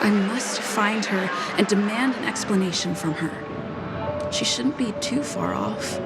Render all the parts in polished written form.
I must find her and demand an explanation from her. She shouldn't be too far off.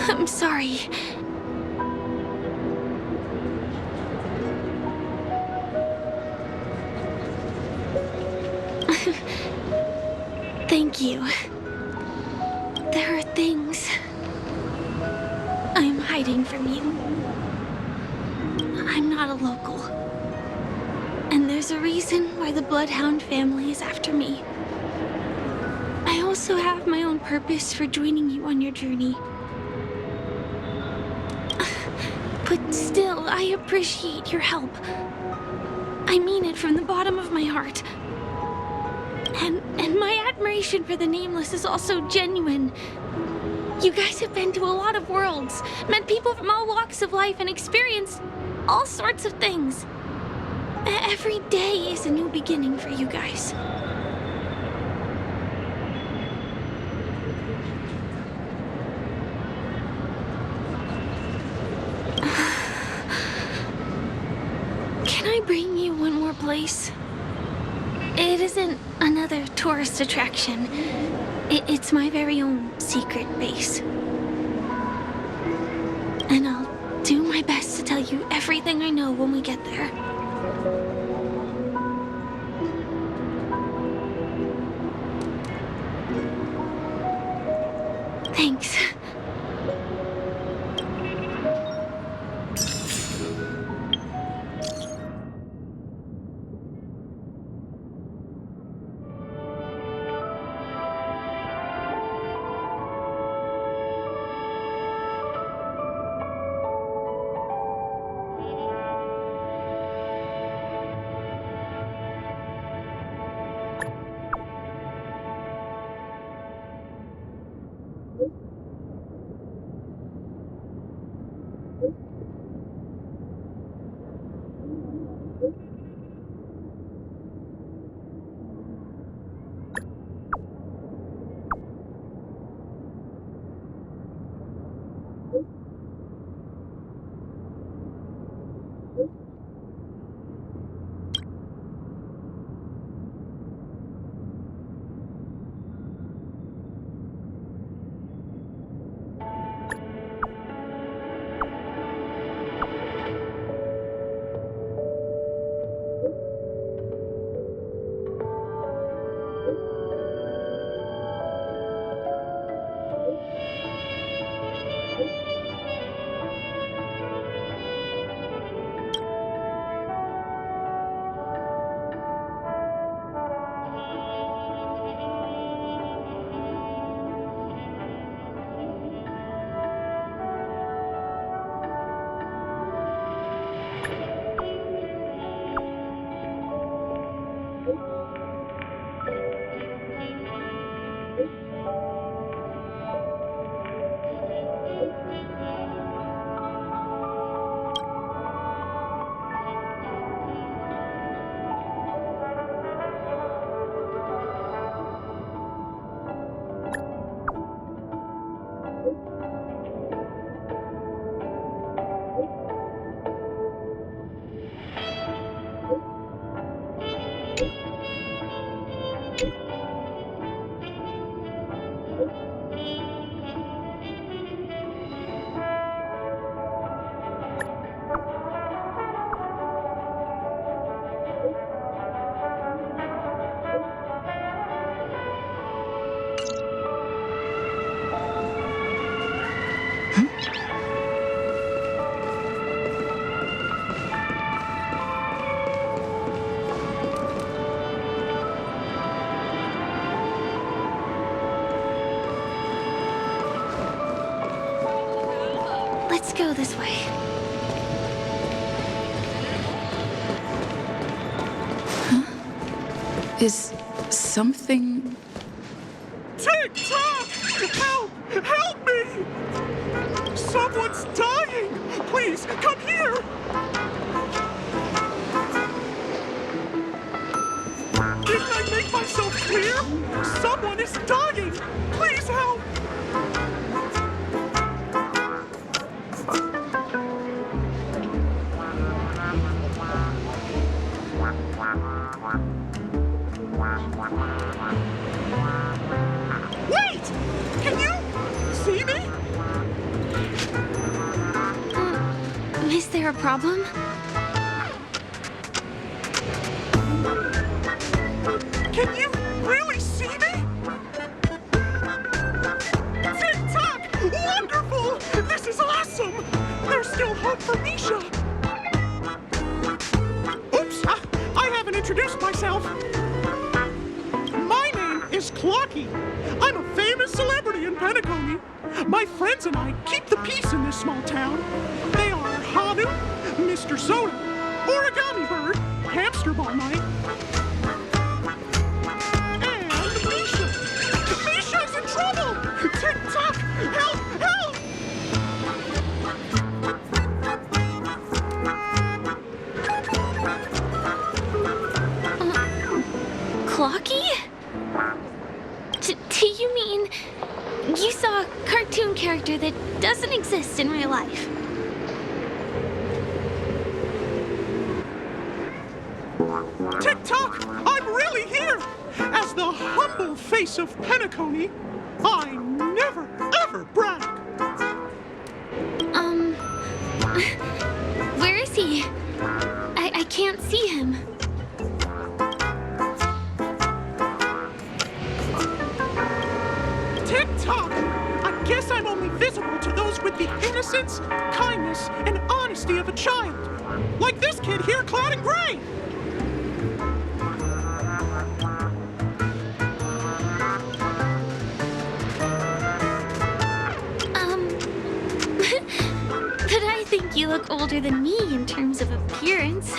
I'm sorry. Thank you. There are things I'm hiding from you. I'm not a local. And there's a reason why the Bloodhound family is after me. I also have my own purpose for joining you on your journey. But still, I appreciate your help. I mean it from the bottom of my heart. And my admiration for the Nameless is also genuine. You guys have been to a lot of worlds, met people from all walks of life, and experienced all sorts of things. Every day is a new beginning for you guys. Can I bring you one more place? It isn't another tourist attraction. It's my very own secret base. And I'll do my best to tell you everything I know when we get there. Thanks. Let's go this way. Is something... Tick-tock! Help! Help me! Someone's dying! Please, come here! Didn't I make myself clear? Someone is dying! Please help! Wait! Can you see me? Is there a problem? Can you really see me? Tick-tock! Wonderful! This is awesome! There's still hope for Misha! Oops! I haven't introduced myself. My name is Clocky. I'm a famous celebrity in Penacony. My friends and I keep the peace in this small town. They are Hanu, Mr. Soda, Origami Bird, Hamster Ball Night, and Misha. Misha's in trouble! Tick-tock! Help! Help! Clocky? Do you mean you saw a cartoon character that doesn't exist in real life? Tick-tock! I'm really here! As the humble face of Penacony, I never, ever brag! Where is he? I can't see him. Tick-tock! I guess I'm only visible to those with the innocence, kindness, and honesty of a child. Like this kid here clad in gray! But I think you look older than me in terms of appearance.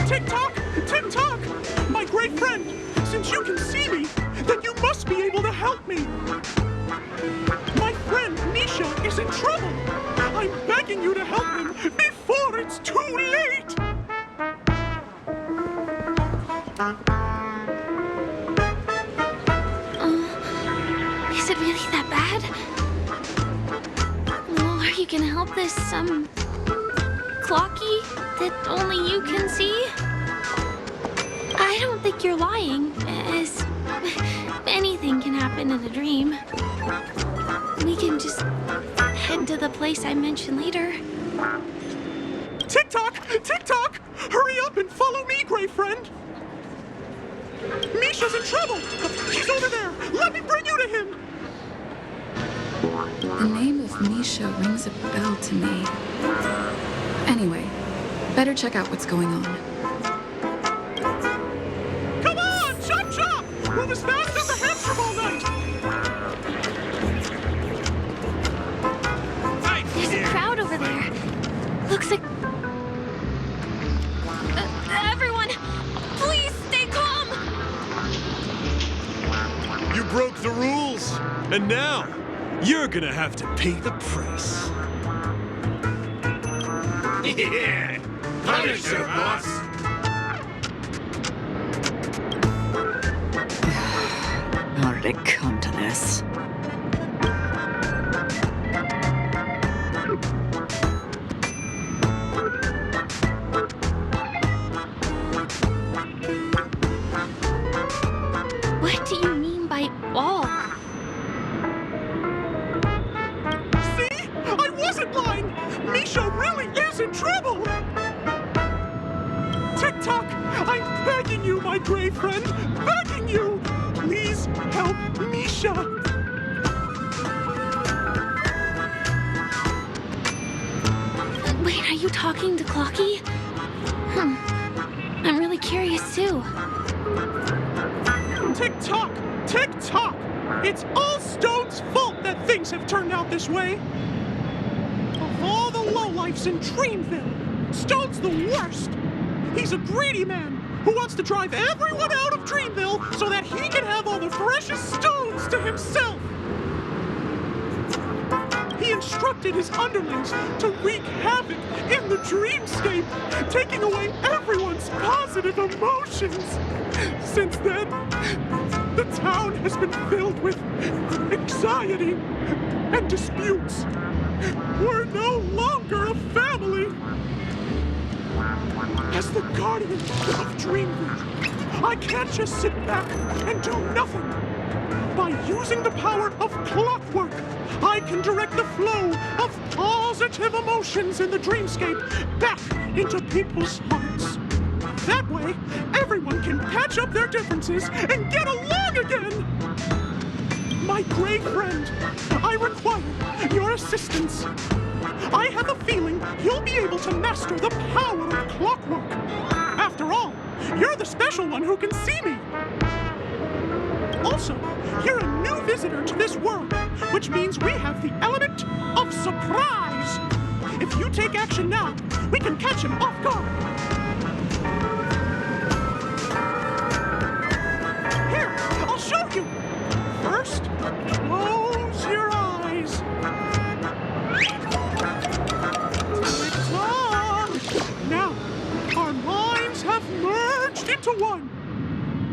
Tick-tock! Tick-tock! My great friend, since you can see me, then you must be able to help me. My friend Misha is in trouble. I'm begging you to help him before it's too late. Is it really that bad? Well, are you gonna help this, Clocky that only you can see? I don't think you're lying, as anything can happen in a dream. We can just head to the place I mentioned later. Tick-tock! Tick-tock! Hurry up and follow me, great friend. Misha's in trouble. He's over there. Let me bring you to him. The name of Misha rings a bell to me. Anyway, better check out what's going on. Come on, chop chop! Move as fast as the hamster ball night. There's a crowd over there. Looks like... everyone, please stay calm! You broke the rules, and now you're gonna have to pay the price. Yeah! Punisher, boss! How did it come to this? What do you mean by all? See? I wasn't lying. Misha really is in trouble. Tick-tock, I'm begging you, my gray friend. Begging you. Please help Misha. you talking to Clocky? I'm really curious too. Tick-tock! Tick-tock! It's all Stone's fault that things have turned out this way! Of all the lowlifes in Dreamville, Stone's the worst! He's a greedy man who wants to drive everyone out of Dreamville so that he can have all the precious stones to himself! He instructed his underlings to wreak havoc in the dreamscape, taking away everyone's positive emotions. Since then, the town has been filled with anxiety and disputes. We're no longer a family. As the guardian of Dreamville, I can't just sit back and do nothing. By using the power of clockwork, I can direct the flow of positive emotions in the dreamscape back into people's hearts. That way, everyone can patch up their differences and get along again. My gray friend, I require your assistance. I have a feeling you'll be able to master the power of clockwork. After all, you're the special one who can see me. Also, you're a new visitor to this world, which means we have the element of surprise. If you take action now, we can catch him off guard. Here, I'll show you. First, close your eyes. Tick-tock. Now, our minds have merged into one.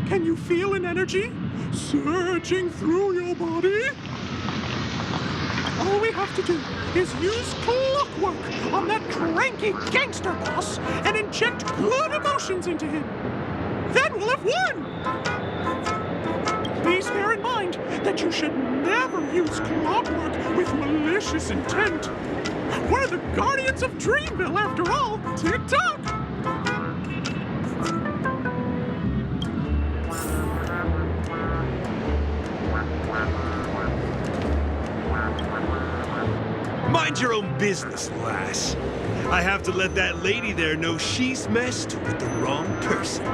Can you feel an energy surging through your body? All we have to do is use clockwork on that cranky gangster boss and inject good emotions into him. Then we'll have won! Please bear in mind that you should never use clockwork with malicious intent. We're the guardians of Dreamville, after all. Tick-tock! Mind your own business, lass. I have to let that lady there know she's messed with the wrong person.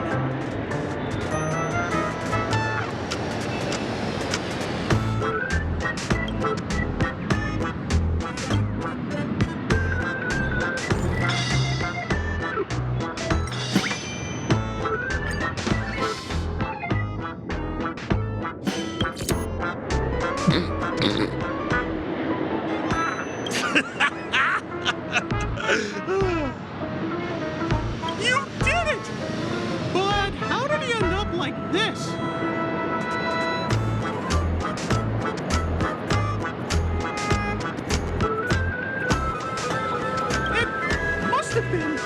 You did it! But how did he end up like this? It must have been.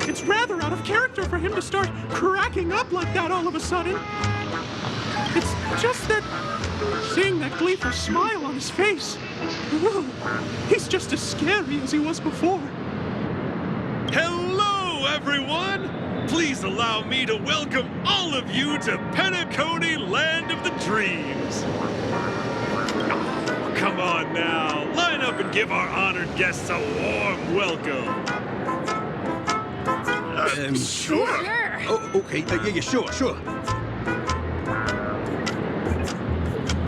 It's rather out of character for him to start cracking up like that all of a sudden. It's just that seeing that gleeful smile on his face, ooh, he's just as scary as he was before. Hello, everyone! Please allow me to welcome all of you to Penacony, Land of the Dreams. Oh, come on now, line up and give our honored guests a warm welcome. Sure. Oh, okay. Yeah, sure.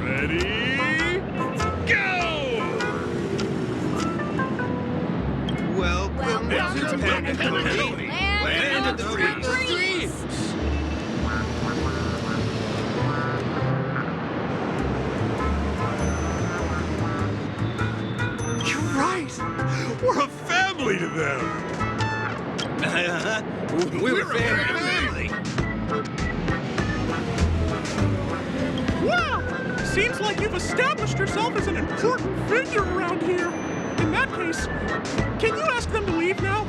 Ready? Go! Welcome to Penacony, Land of the Dreams. You're right. We're a family to them. We're a family. Wow! Seems like you've established yourself as an important figure around here. In that case, can you ask them to leave now?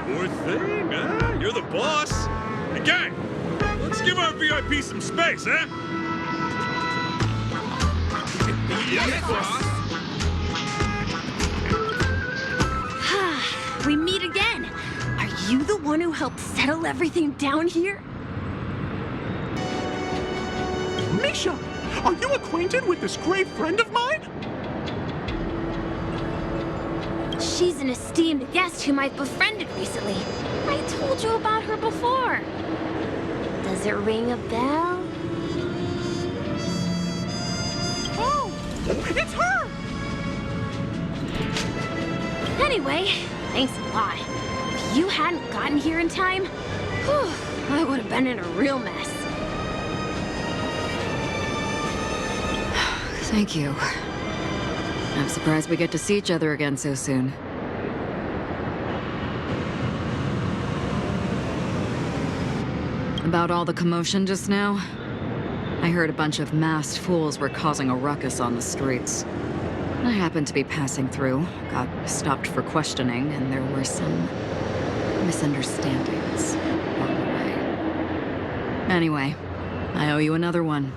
Sure thing, huh? You're the boss. Hey, gang, let's give our VIP some space, huh? Yes, boss. We meet again. Are you the one who helped settle everything down here? Misha, are you acquainted with this great friend of mine? She's an esteemed guest whom I've befriended recently. I told you about her before. Does it ring a bell? Oh, it's her! Anyway, thanks a lot. If you hadn't gotten here in time, whew, I would have been in a real mess. Thank you. I'm surprised we get to see each other again so soon. About all the commotion just now? I heard a bunch of masked fools were causing a ruckus on the streets. I happened to be passing through, got stopped for questioning, and there were some misunderstandings along the way. Anyway, I owe you another one.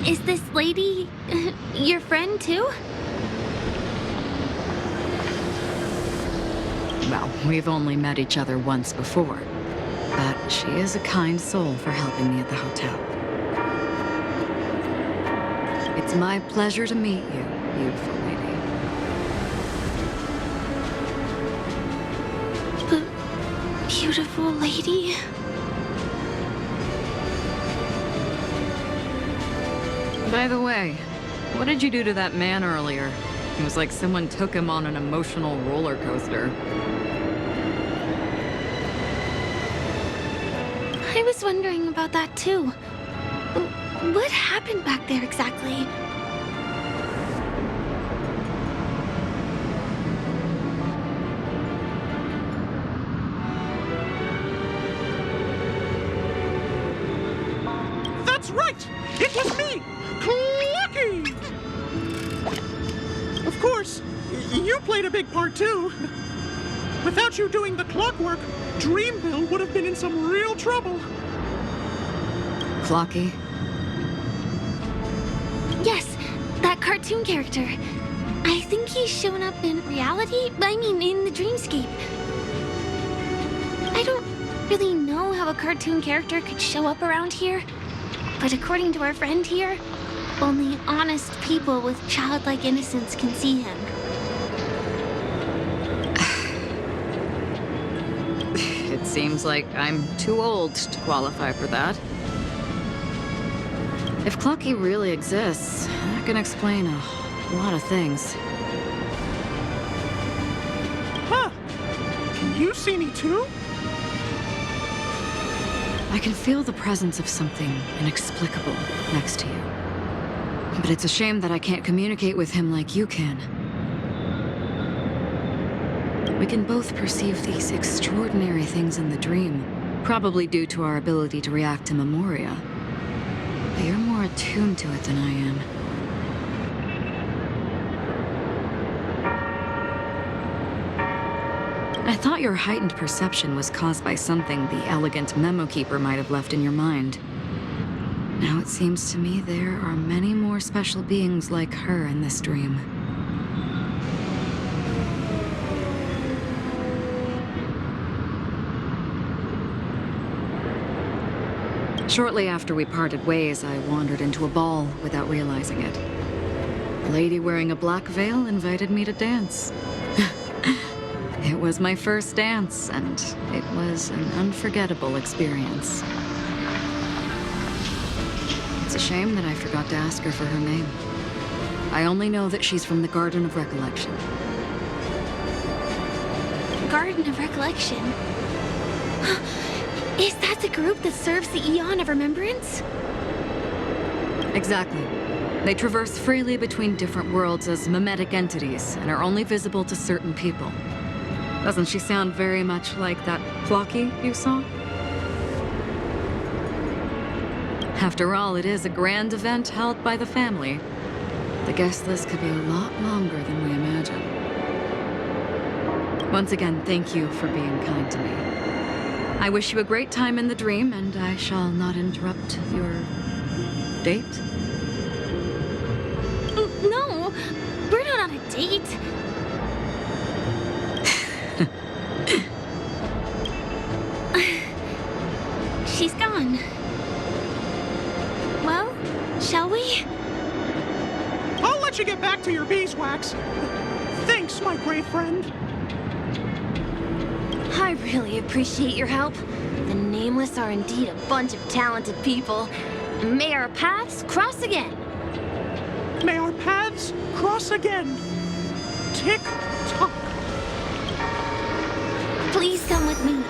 Is this lady your friend too? Well, we've only met each other once before, but she is a kind soul for helping me at the hotel. It's my pleasure to meet you, beautiful lady. Beautiful lady. By the way, what did you do to that man earlier? It was like someone took him on an emotional roller coaster. I was wondering about that too. What happened back there exactly? That's right! It was me! Clucky! Of course, you played a big part too. Without you doing the clockwork, Dreamville would have been in some real trouble. Clocky? Yes, that cartoon character. I think he's shown up in reality. I mean, in the dreamscape. I don't really know how a cartoon character could show up around here, but according to our friend here, only honest people with childlike innocence can see him. It seems like I'm too old to qualify for that. If Clocky really exists, that can explain a lot of things. Huh. Can you see me too? I can feel the presence of something inexplicable next to you. But it's a shame that I can't communicate with him like you can. We can both perceive these extraordinary things in the dream, probably due to our ability to react to memoria. But you're more attuned to it than I am. I thought your heightened perception was caused by something the elegant memo keeper might have left in your mind. Now it seems to me there are many more special beings like her in this dream. Shortly after we parted ways, I wandered into a ball without realizing it. A lady wearing a black veil invited me to dance. It was my first dance, and it was an unforgettable experience. It's a shame that I forgot to ask her for her name. I only know that she's from the Garden of Recollection. Garden of Recollection? Is that the group that serves the Eon of Remembrance? Exactly. They traverse freely between different worlds as mimetic entities and are only visible to certain people. Doesn't she sound very much like that Clocky you saw? After all, it is a grand event held by the family. The guest list could be a lot longer than we imagine. Once again, thank you for being kind to me. I wish you a great time in the dream, and I shall not interrupt your date. No, we're not on a date. She's got relax. Thanks, my gray friend. I really appreciate your help. The Nameless are indeed a bunch of talented people. May our paths cross again. May our paths cross again. Tick tock. Please come with me.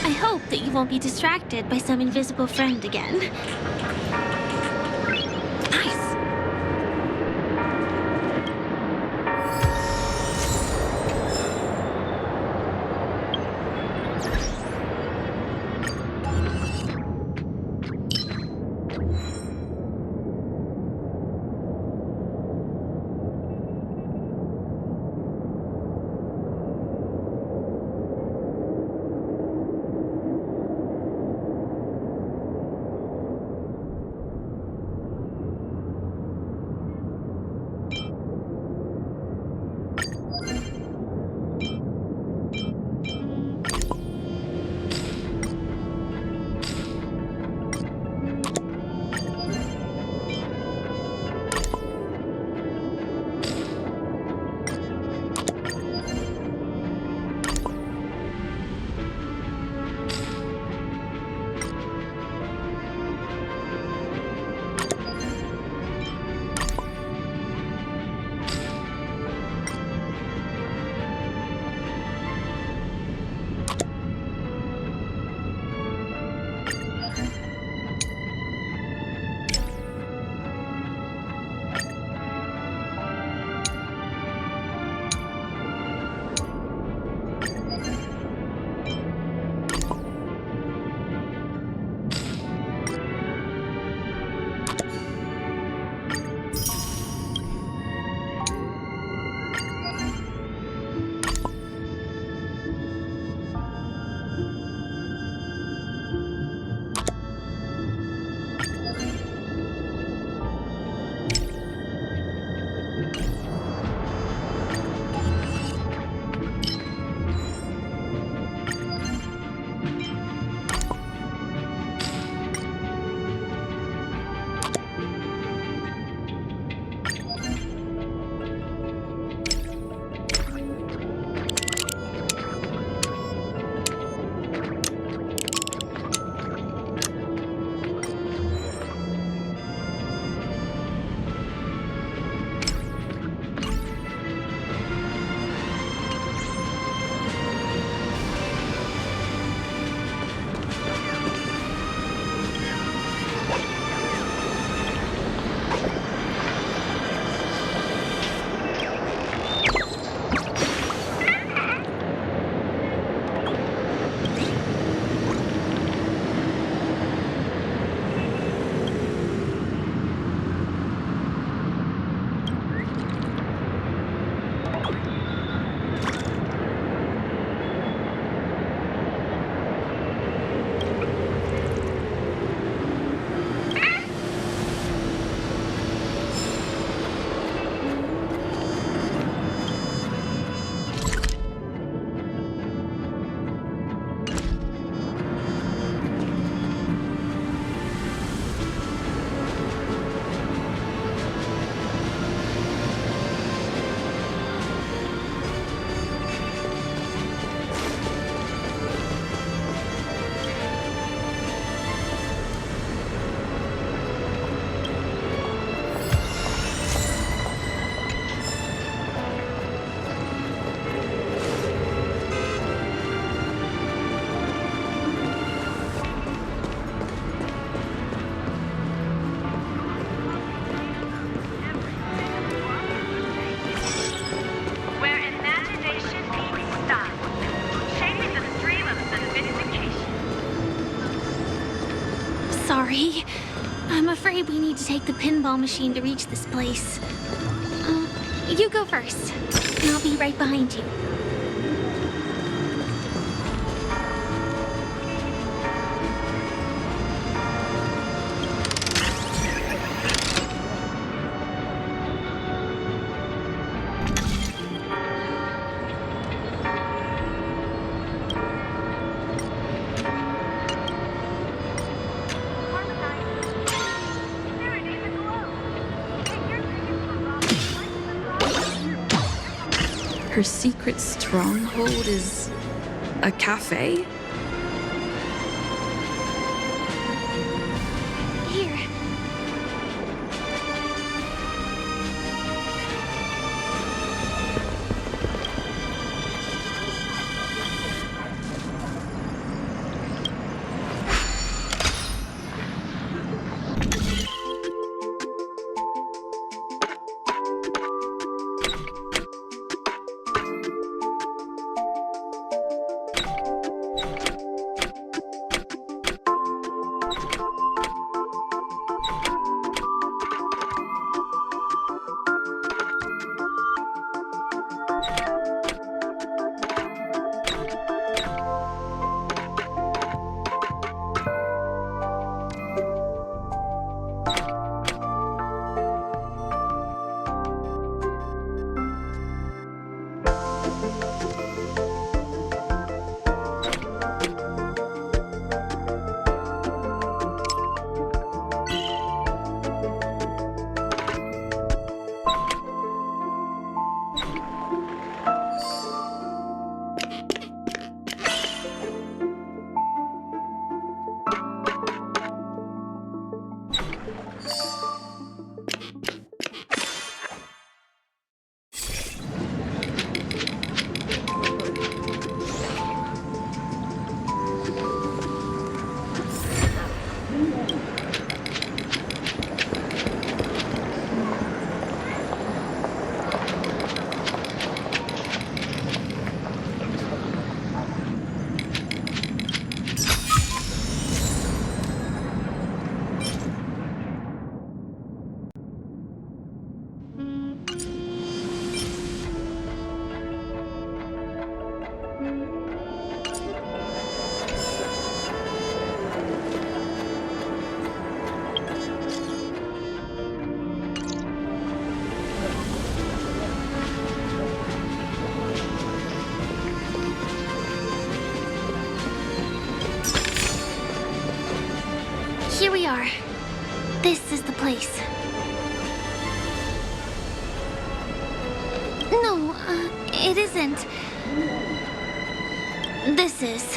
I hope that you won't be distracted by some invisible friend again. Nice. Sorry. I'm afraid we need to take the pinball machine to reach this place. You go first, and I'll be right behind you. Her secret stronghold is a cafe? Here. Here we are. This is the place. No, it isn't. This is.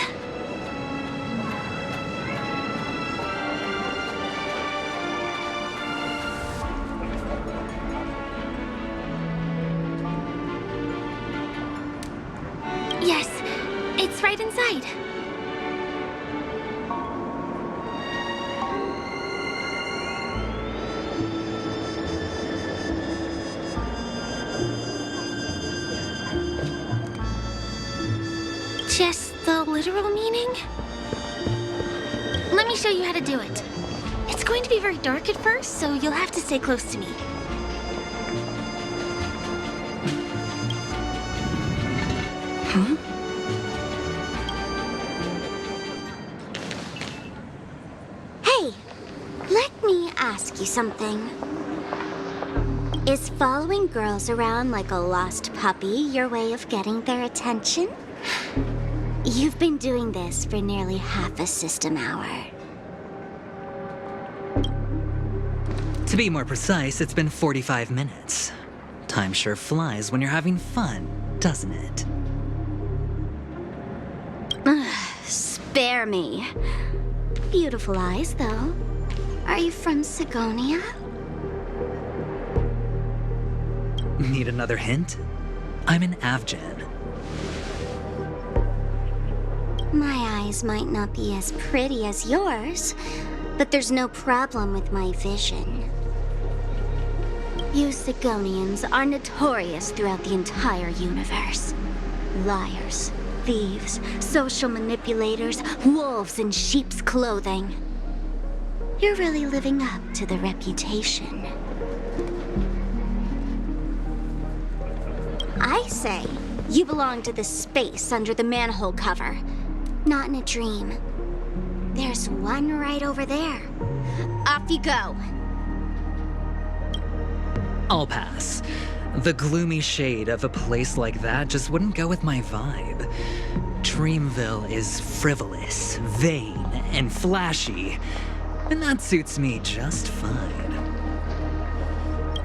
Yes, it's right inside. Just the literal meaning? Let me show you how to do it. It's going to be very dark at first, so you'll have to stay close to me. Huh? Hey, let me ask you something. Is following girls around like a lost puppy your way of getting their attention? You've been doing this for nearly half a system hour. To be more precise, it's been 45 minutes. Time sure flies when you're having fun, doesn't it? Spare me. Beautiful eyes, though. Are you from Sigonia? Need another hint? I'm an Avgen. My eyes might not be as pretty as yours, but there's no problem with my vision. You Sigonians are notorious throughout the entire universe. Liars, thieves, social manipulators, wolves in sheep's clothing. You're really living up to the reputation. I say, you belong to the space under the manhole cover. Not in a dream. There's one right over there. Off you go. I'll pass. The gloomy shade of a place like that just wouldn't go with my vibe. Dreamville is frivolous, vain, and flashy, and that suits me just fine.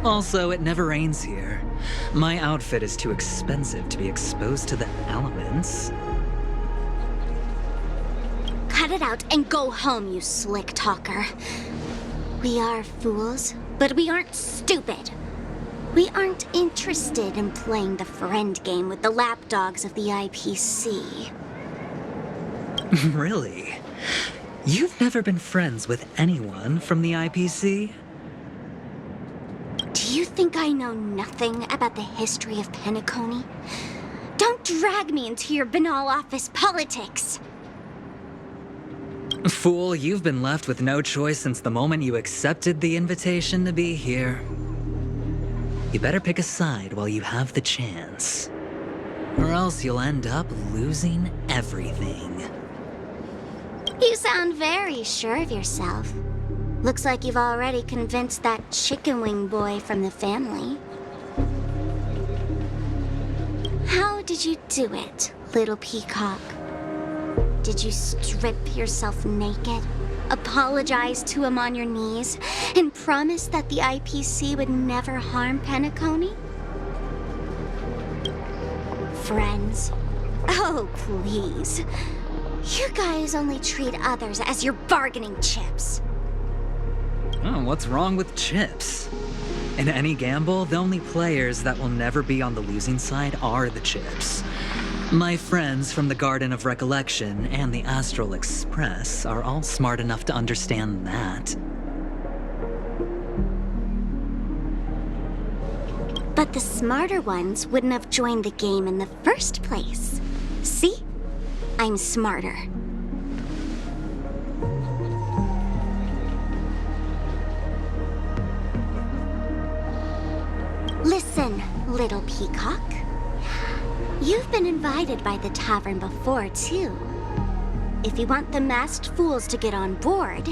Also, it never rains here. My outfit is too expensive to be exposed to the elements. Cut it out and go home, you slick talker. We are fools, but we aren't stupid. We aren't interested in playing the friend game with the lapdogs of the IPC. Really? You've never been friends with anyone from the IPC? Do you think I know nothing about the history of Penacony? Don't drag me into your banal office politics! Fool, you've been left with no choice since the moment you accepted the invitation to be here. You better pick a side while you have the chance. Or else you'll end up losing everything. You sound very sure of yourself. Looks like you've already convinced that chicken wing boy from the family. How did you do it, little peacock? Did you strip yourself naked, apologize to him on your knees, and promise that the IPC would never harm Penacony? Friends? Oh, please. You guys only treat others as your bargaining chips. Oh, what's wrong with chips? In any gamble, the only players that will never be on the losing side are the chips. My friends from the Garden of Recollection and the Astral Express are all smart enough to understand that. But the smarter ones wouldn't have joined the game in the first place. See? I'm smarter. Listen, little peacock. You've been invited by the tavern before, too. If you want the masked fools to get on board,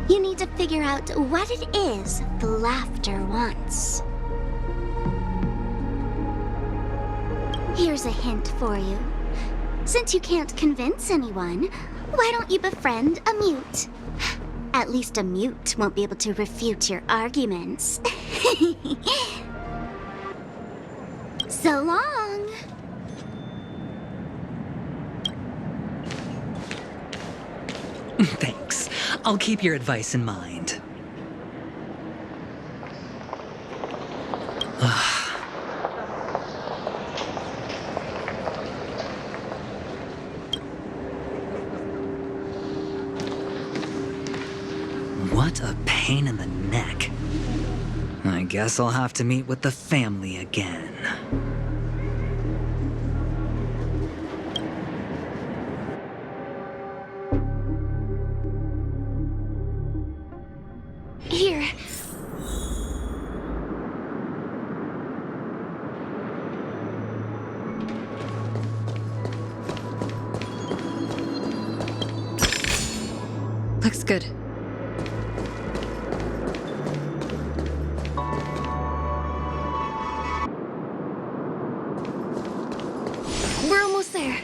you need to figure out what it is the laughter wants. Here's a hint for you. Since you can't convince anyone, why don't you befriend a mute? At least a mute won't be able to refute your arguments. So long! Thanks. I'll keep your advice in mind. What a pain in the neck. I guess I'll have to meet with the family again. Here. Looks good. We're almost there.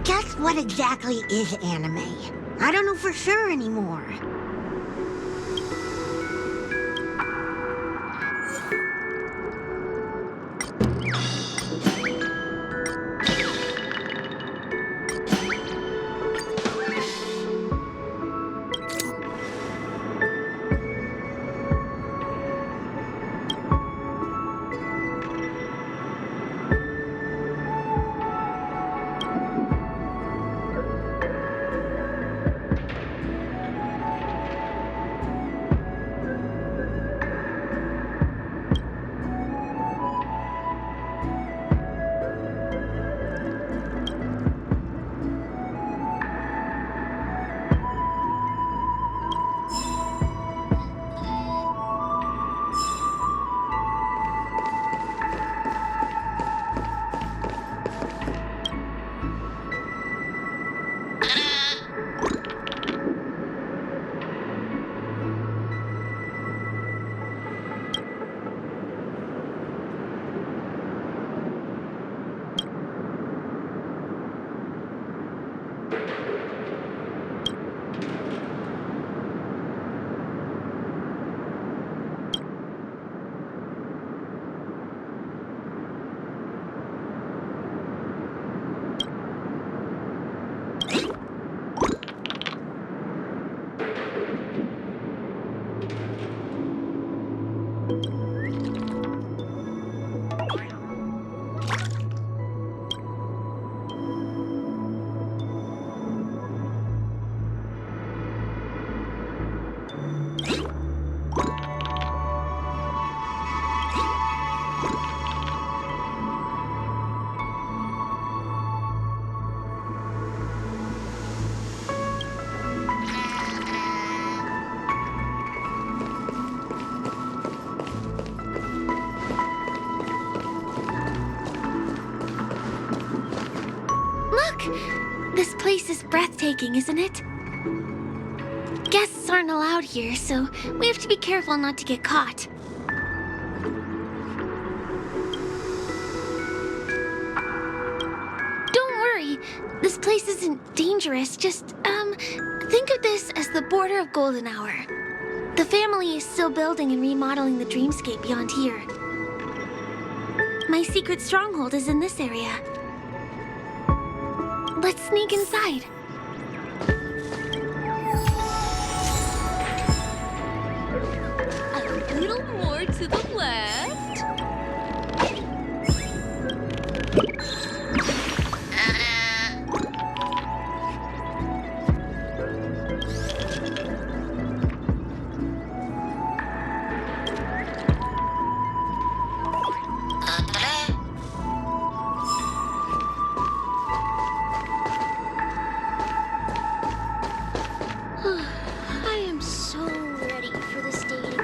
Just what exactly is anime? I don't know for sure anymore. This place is breathtaking, isn't it? Guests aren't allowed here, so we have to be careful not to get caught. Don't worry, this place isn't dangerous. Just, think of this as the border of Golden Hour. The family is still building and remodeling the dreamscape beyond here. My secret stronghold is in this area. Let's sneak inside. A little more to the left. I am so ready for this day to be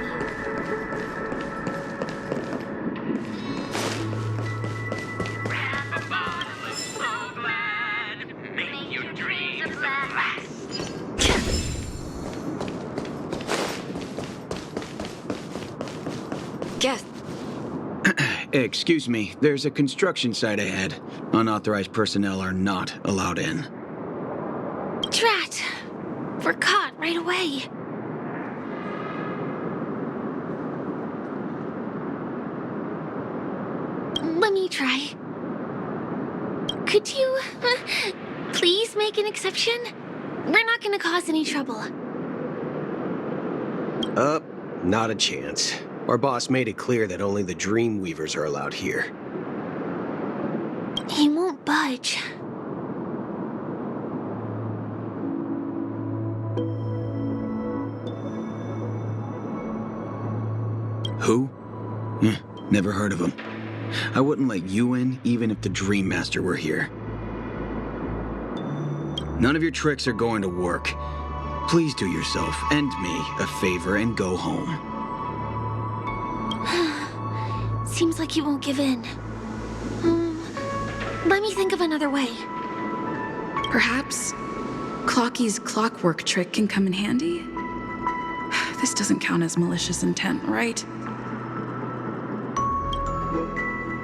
Guess. Excuse me, there's a construction site ahead. Unauthorized personnel are not allowed in. Drat! We're caught right away. Let me try. Could you, please make an exception? We're not gonna cause any trouble. Not a chance. Our boss made it clear that only the Dreamweavers are allowed here. He won't budge. Who? Never heard of him. I wouldn't let you in, even if the Dream Master were here. None of your tricks are going to work. Please do yourself and me a favor and go home. Seems like he won't give in. Let me think of another way. Perhaps Clocky's clockwork trick can come in handy? This doesn't count as malicious intent, right?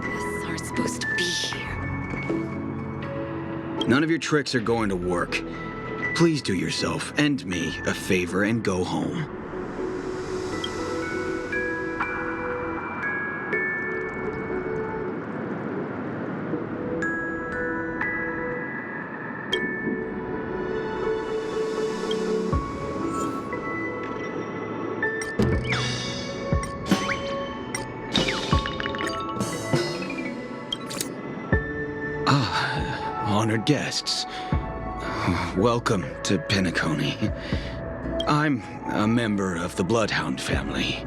Guests aren't supposed to be here. None of your tricks are going to work. Please do yourself and me a favor and go home. Honored guests. Welcome to Penacony. I'm a member of the Bloodhound family.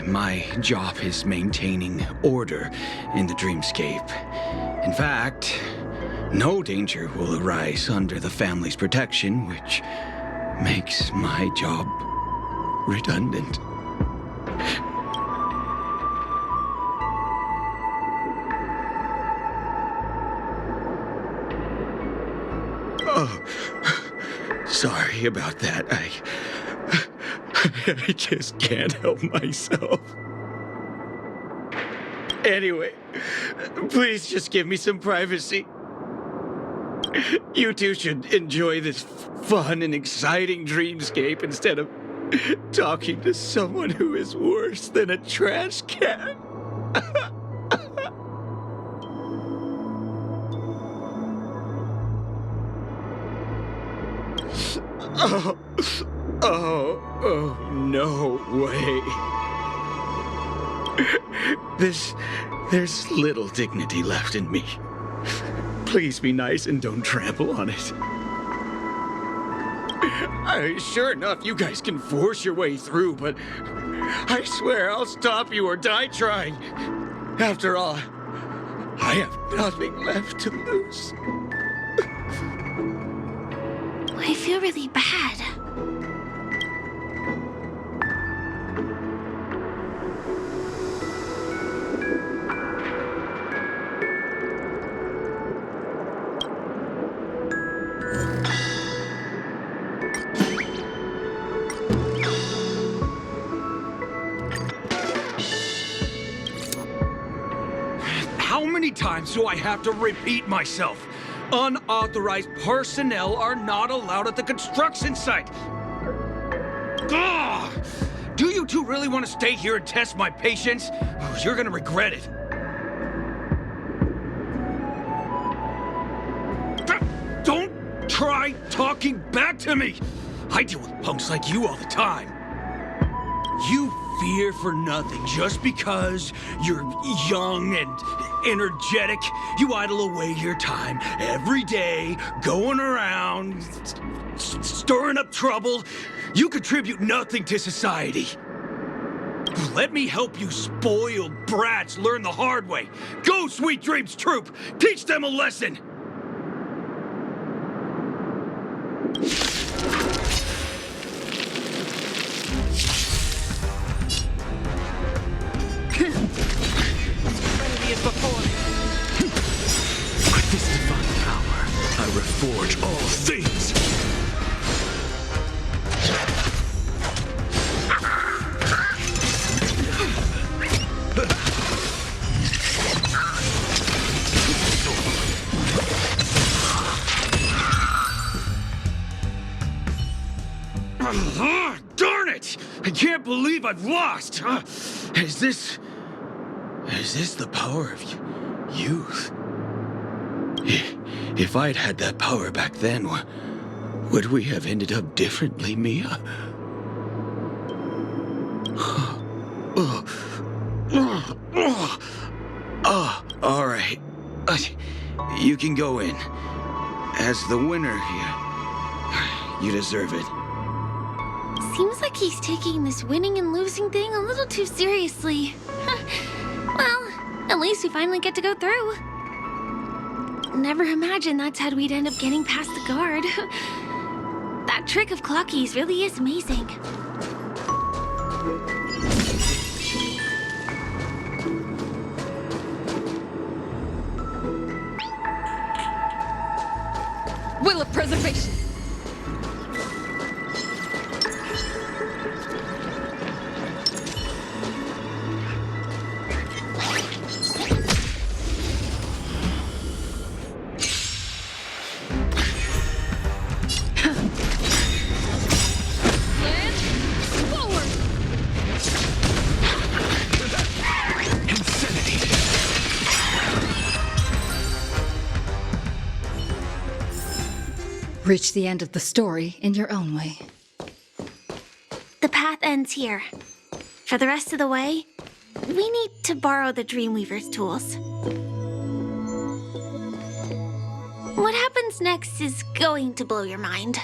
My job is maintaining order in the dreamscape. In fact, no danger will arise under the family's protection, which makes my job redundant. Oh, sorry about that. I just can't help myself. Anyway, please just give me some privacy. You two should enjoy this fun and exciting dreamscape instead of talking to someone who is worse than a trash can. Oh, no way. There's little dignity left in me. Please be nice and don't trample on it. Sure enough, you guys can force your way through, but I swear I'll stop you or die trying. After all, I have nothing left to lose. I feel really bad. How many times do I have to repeat myself? Unauthorized personnel are not allowed at the construction site. Ugh! Do you two really want to stay here and test my patience? You're gonna regret it. Don't try talking back to me! I deal with punks like you all the time. You fear for nothing just because you're young and energetic. You idle away your time every day, going around, stirring up trouble. You contribute nothing to society. Let me help you spoiled brats learn the hard way. Go, Sweet Dreams Troop! Teach them a lesson! With this divine power, I reforge all things. Darn it! I can't believe I've lost! Is this the power of youth? If I'd had that power back then, would we have ended up differently, Mia? All right. You can go in. As the winner here, you deserve it. Seems like he's taking this winning and losing thing a little too seriously. Well, at least we finally get to go through. Never imagined that's how we'd end up getting past the guard. That trick of Clocky's really is amazing. Will of preservation! Reach the end of the story in your own way. The path ends here. For the rest of the way, we need to borrow the Dreamweaver's tools. What happens next is going to blow your mind.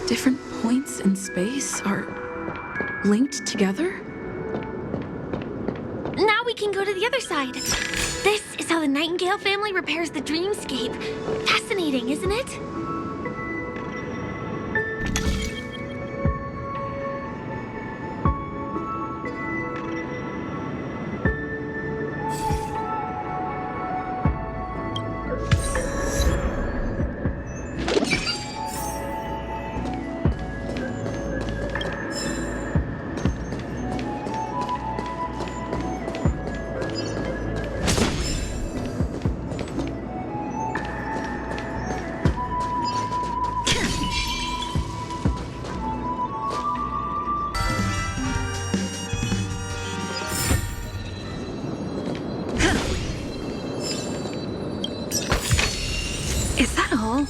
Different points in and space are linked together? Now we can go to the other side. This is how the Nightingale family repairs the dreamscape. Fascinating, isn't it? Is that all?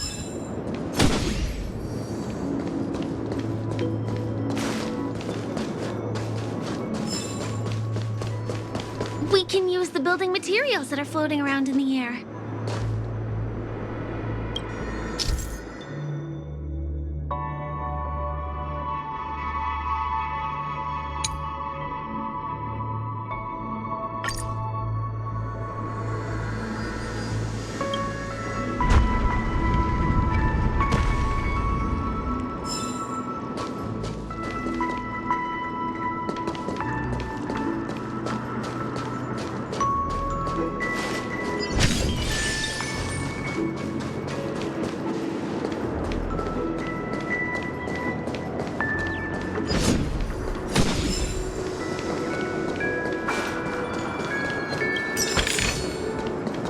We can use the building materials that are floating around in the air.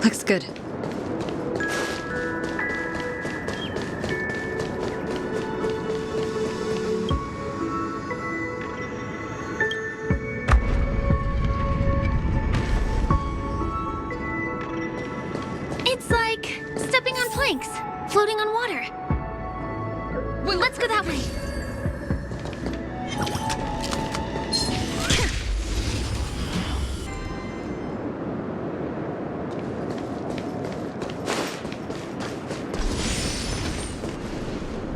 Looks good. It's like stepping on planks, floating on water. Well, let's go that way.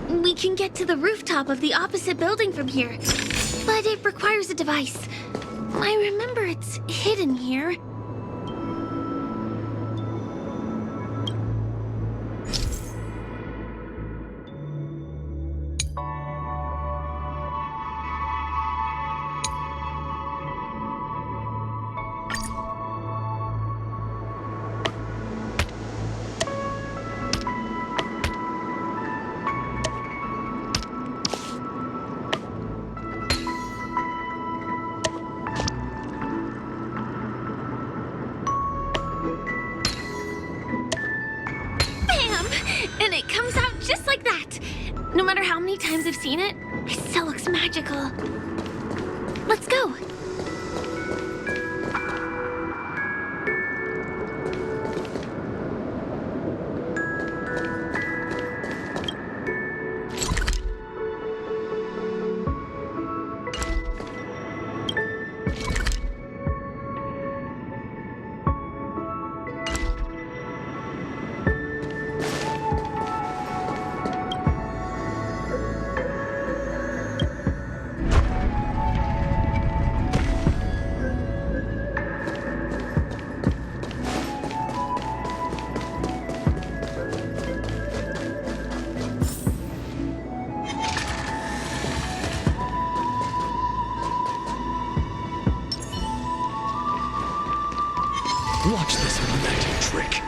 We can get to the rooftop of the opposite building from here, but it requires a device. I remember it's hidden here. And it comes out just like that. No matter how many times I've seen it, it still looks magical. Let's go. Watch this magic trick.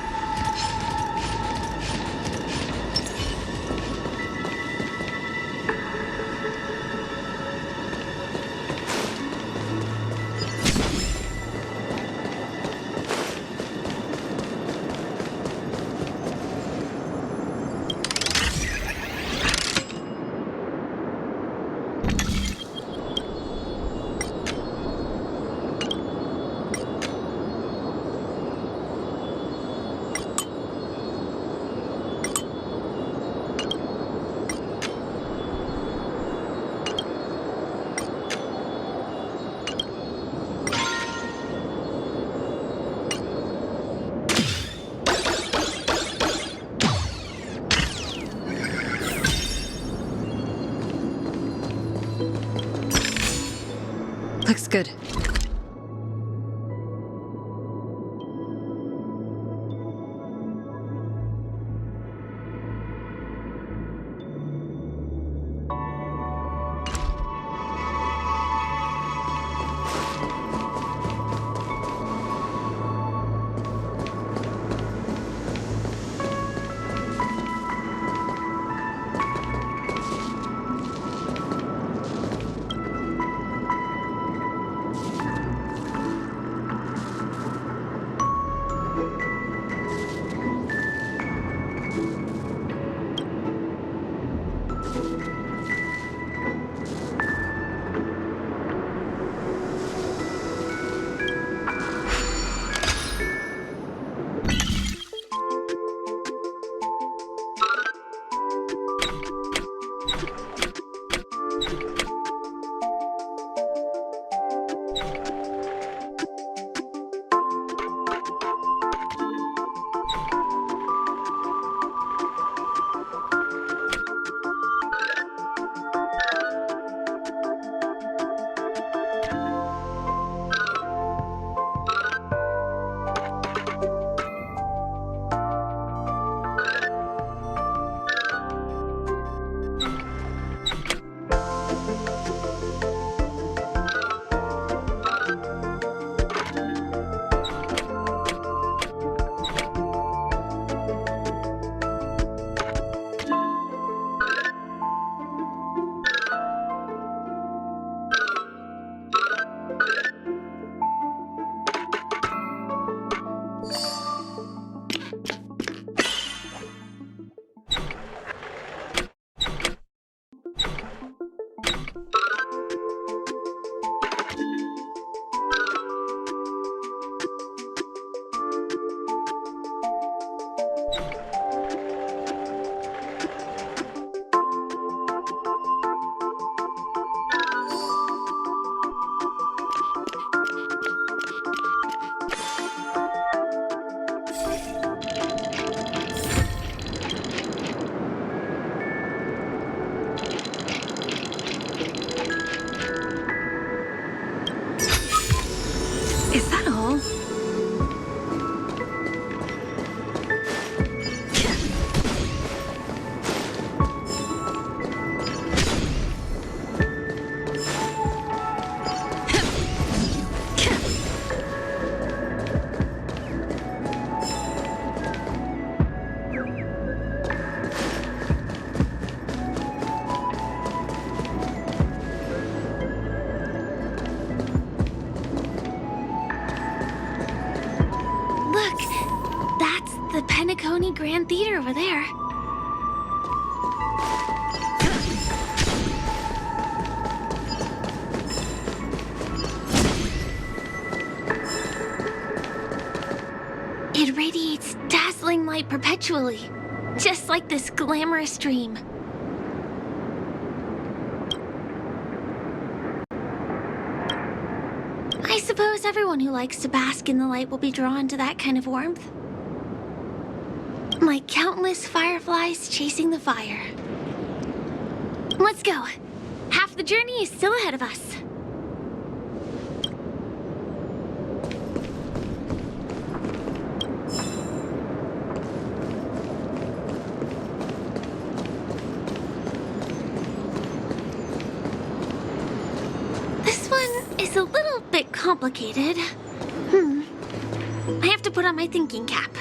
Looks good. Is that all? Look, that's the Penacony Grand Theater over there. It radiates dazzling light perpetually, just like this glamorous dream. I suppose everyone who likes to bask in the light will be drawn to that kind of warmth. Like countless fireflies chasing the fire. Let's go. Half the journey is still ahead of us. This one is a little bit complicated. I have to put on my thinking cap.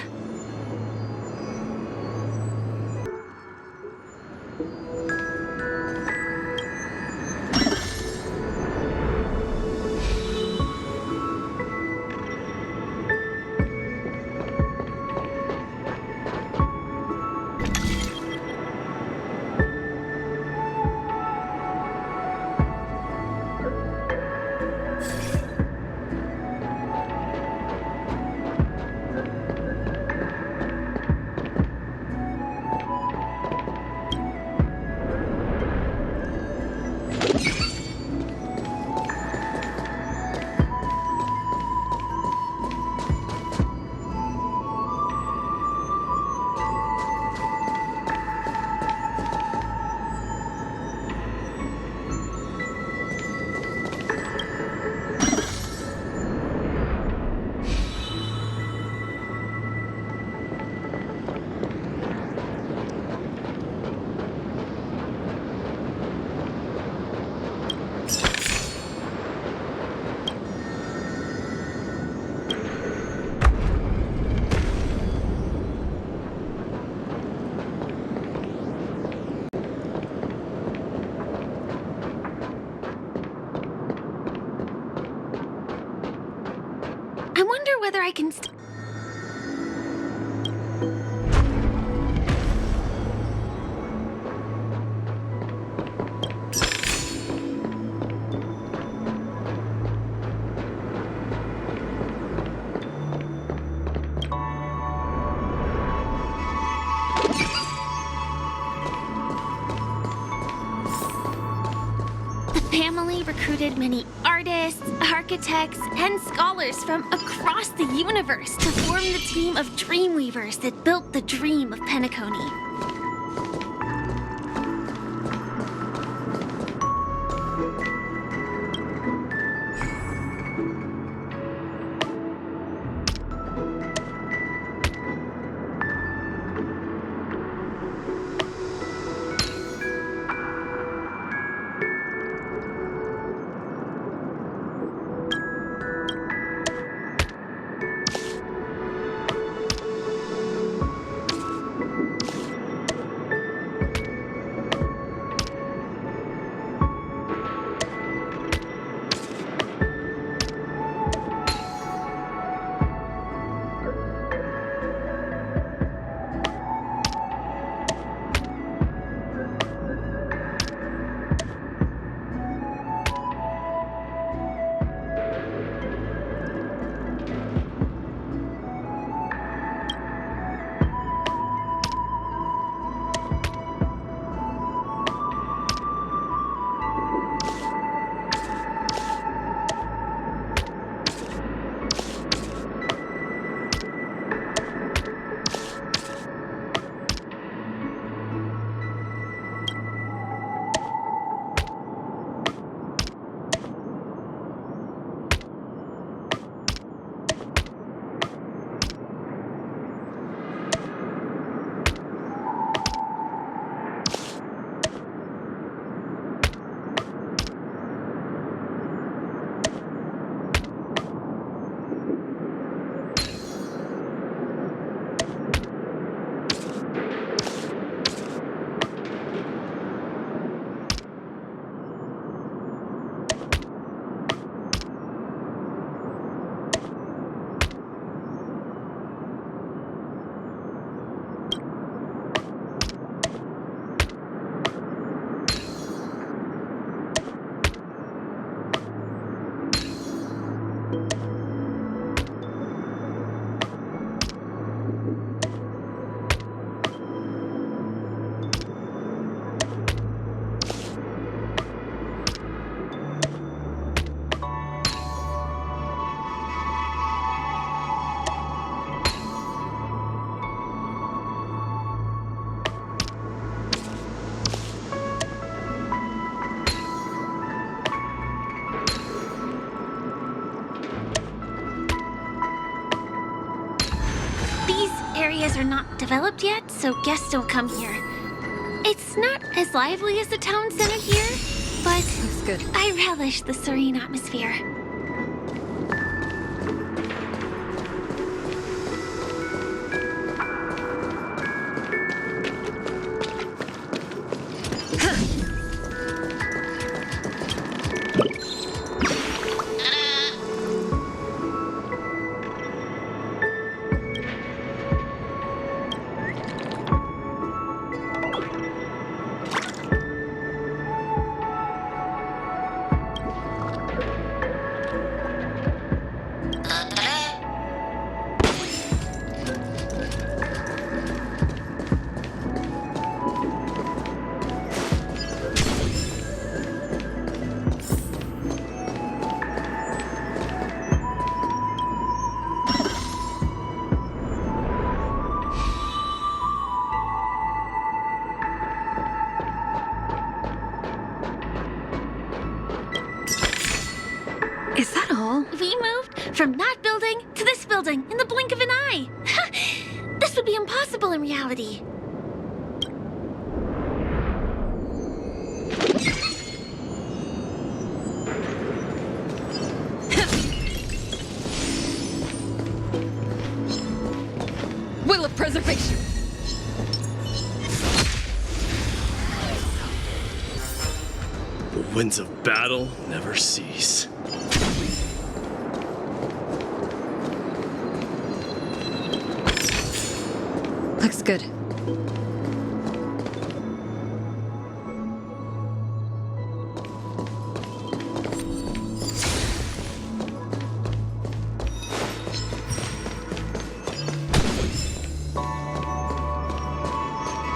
I wonder whether I can family recruited many artists, architects, and scholars from across the universe to form the team of Dreamweavers that built the dream of Penacony. Areas are not developed yet, so guests don't come here. It's not as lively as the town center here, but That's good. I relish the serene atmosphere. Is that all? We moved from that building to this building in the blink of an eye. This would be impossible in reality. Will of preservation! The winds of battle never cease. Looks good.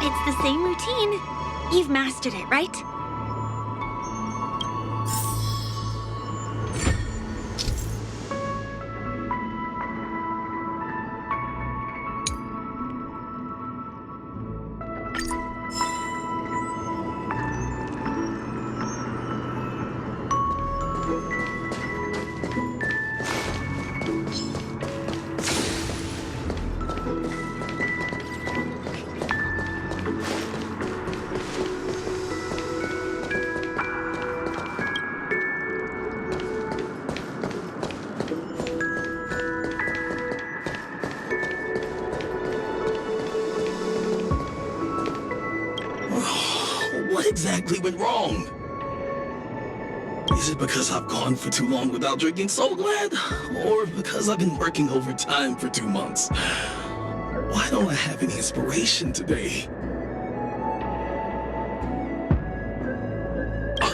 It's the same routine. You've mastered it, right? What exactly went wrong? Is it because I've gone for too long without drinking So Glad? Or because I've been working overtime for 2 months? Why don't I have any inspiration today?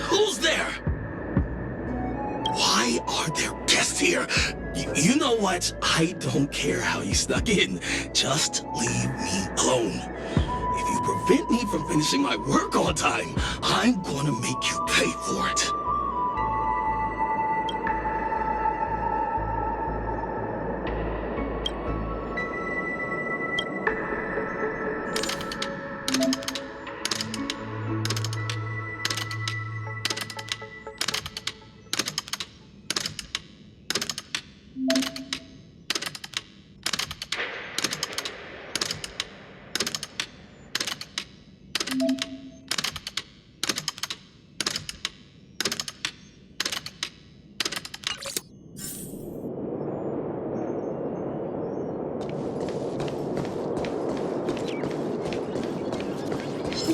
Who's there? Why are there guests here? You know what? I don't care how you snuck in. Just leave me alone. If you prevent me from finishing my work on time, I'm gonna make you pay for it.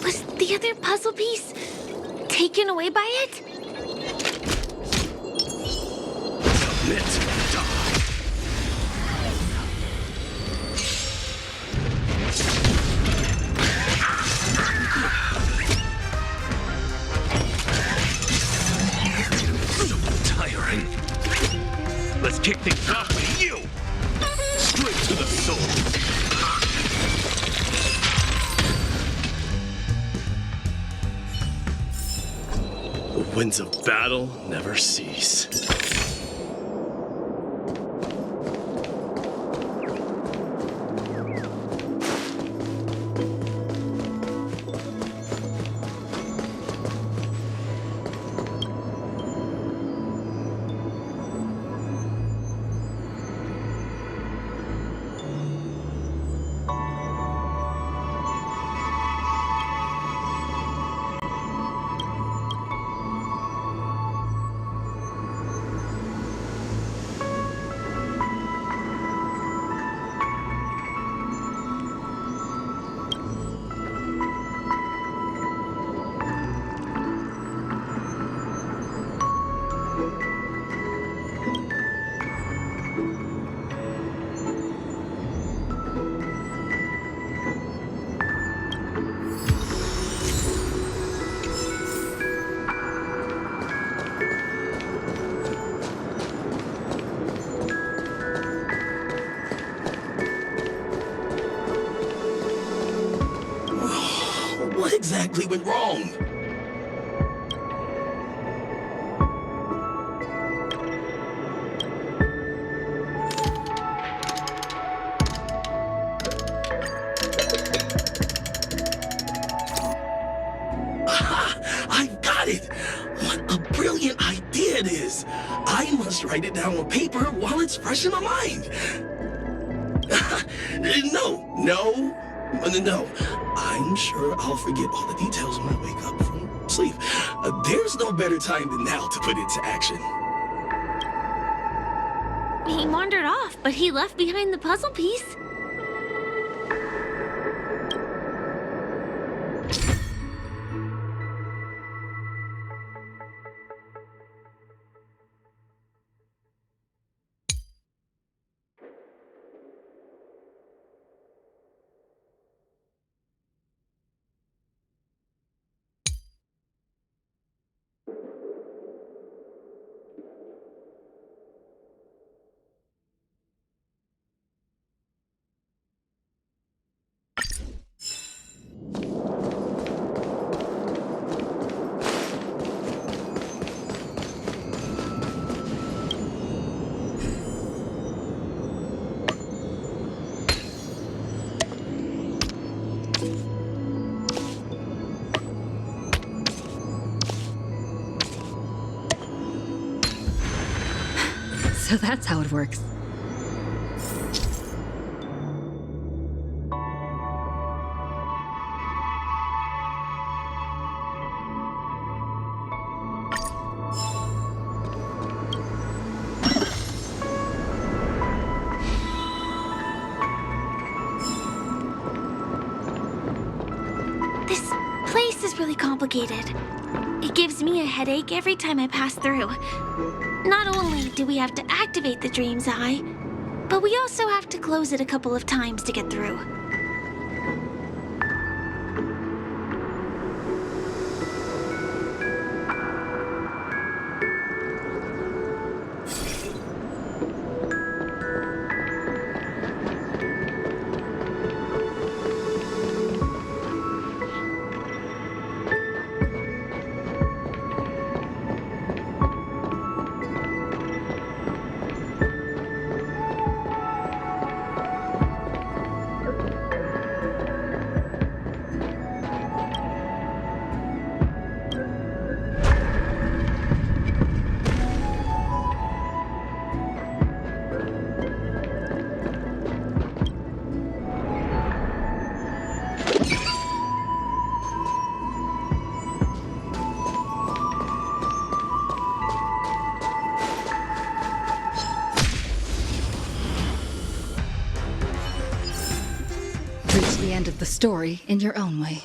Was the other puzzle piece taken away by it? Submit. Die. So tiring. Let's kick things off with you. Straight to the soul. The winds of battle never cease. What exactly went wrong? I've got it! What a brilliant idea it is! I must write it down on paper while it's fresh in my mind. No. I'm sure I'll forget all the details when I wake up from sleep. There's no better time than now to put it to action. He wandered off, but he left behind the puzzle piece. So that's how it works. This place is really complicated. It gives me a headache every time I pass through. Not only do we have to activate the Dream's Eye, but we also have to close it a couple of times to get through. Reach the end of the story in your own way.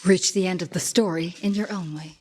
Reach the end of the story in your own way.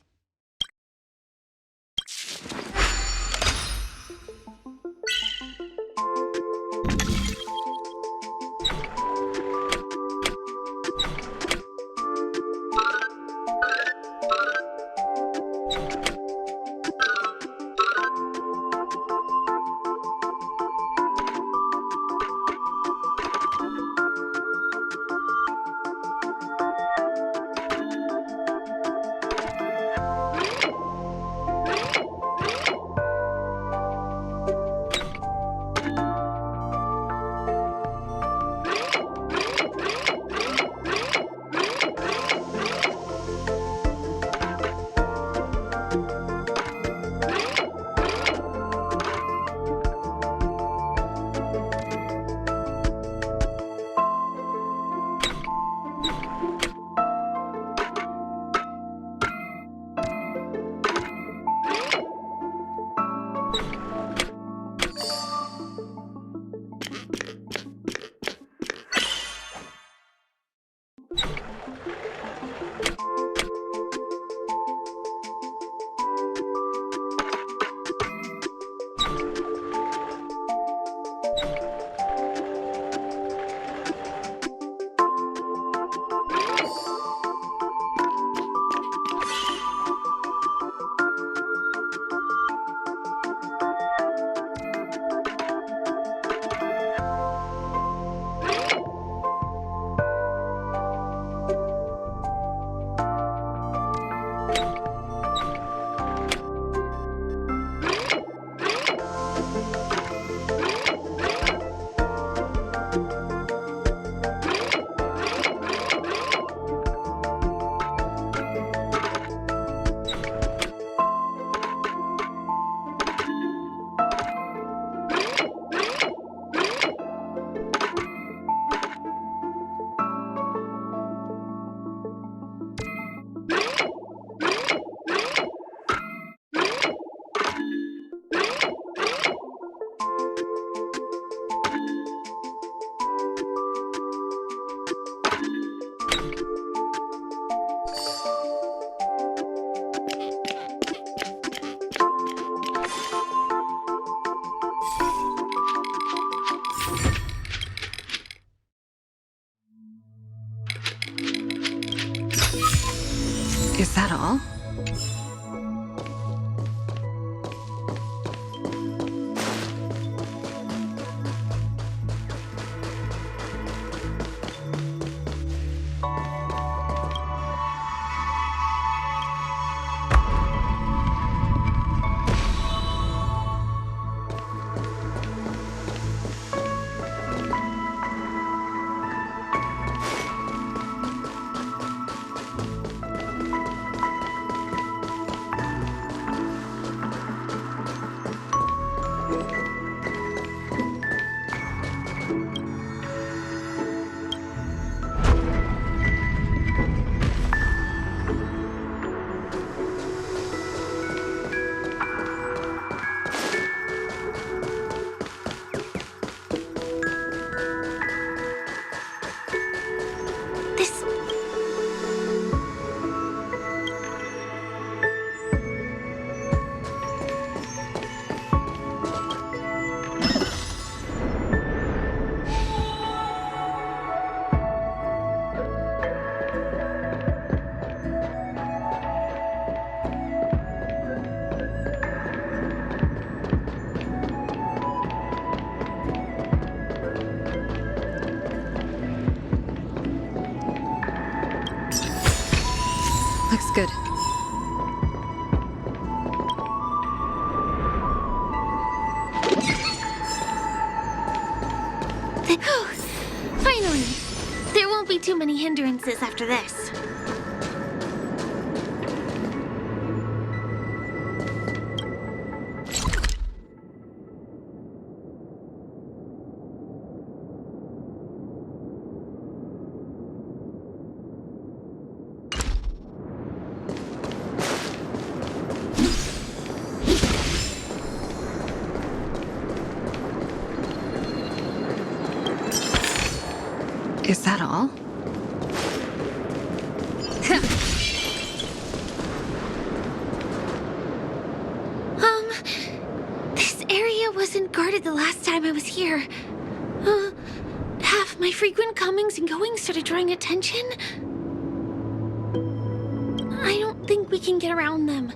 Is that all? Looks good. Finally! There won't be too many hindrances after this. Is that all? This area wasn't guarded the last time I was here. Have my frequent comings and goings started drawing attention? I don't think we can get around them.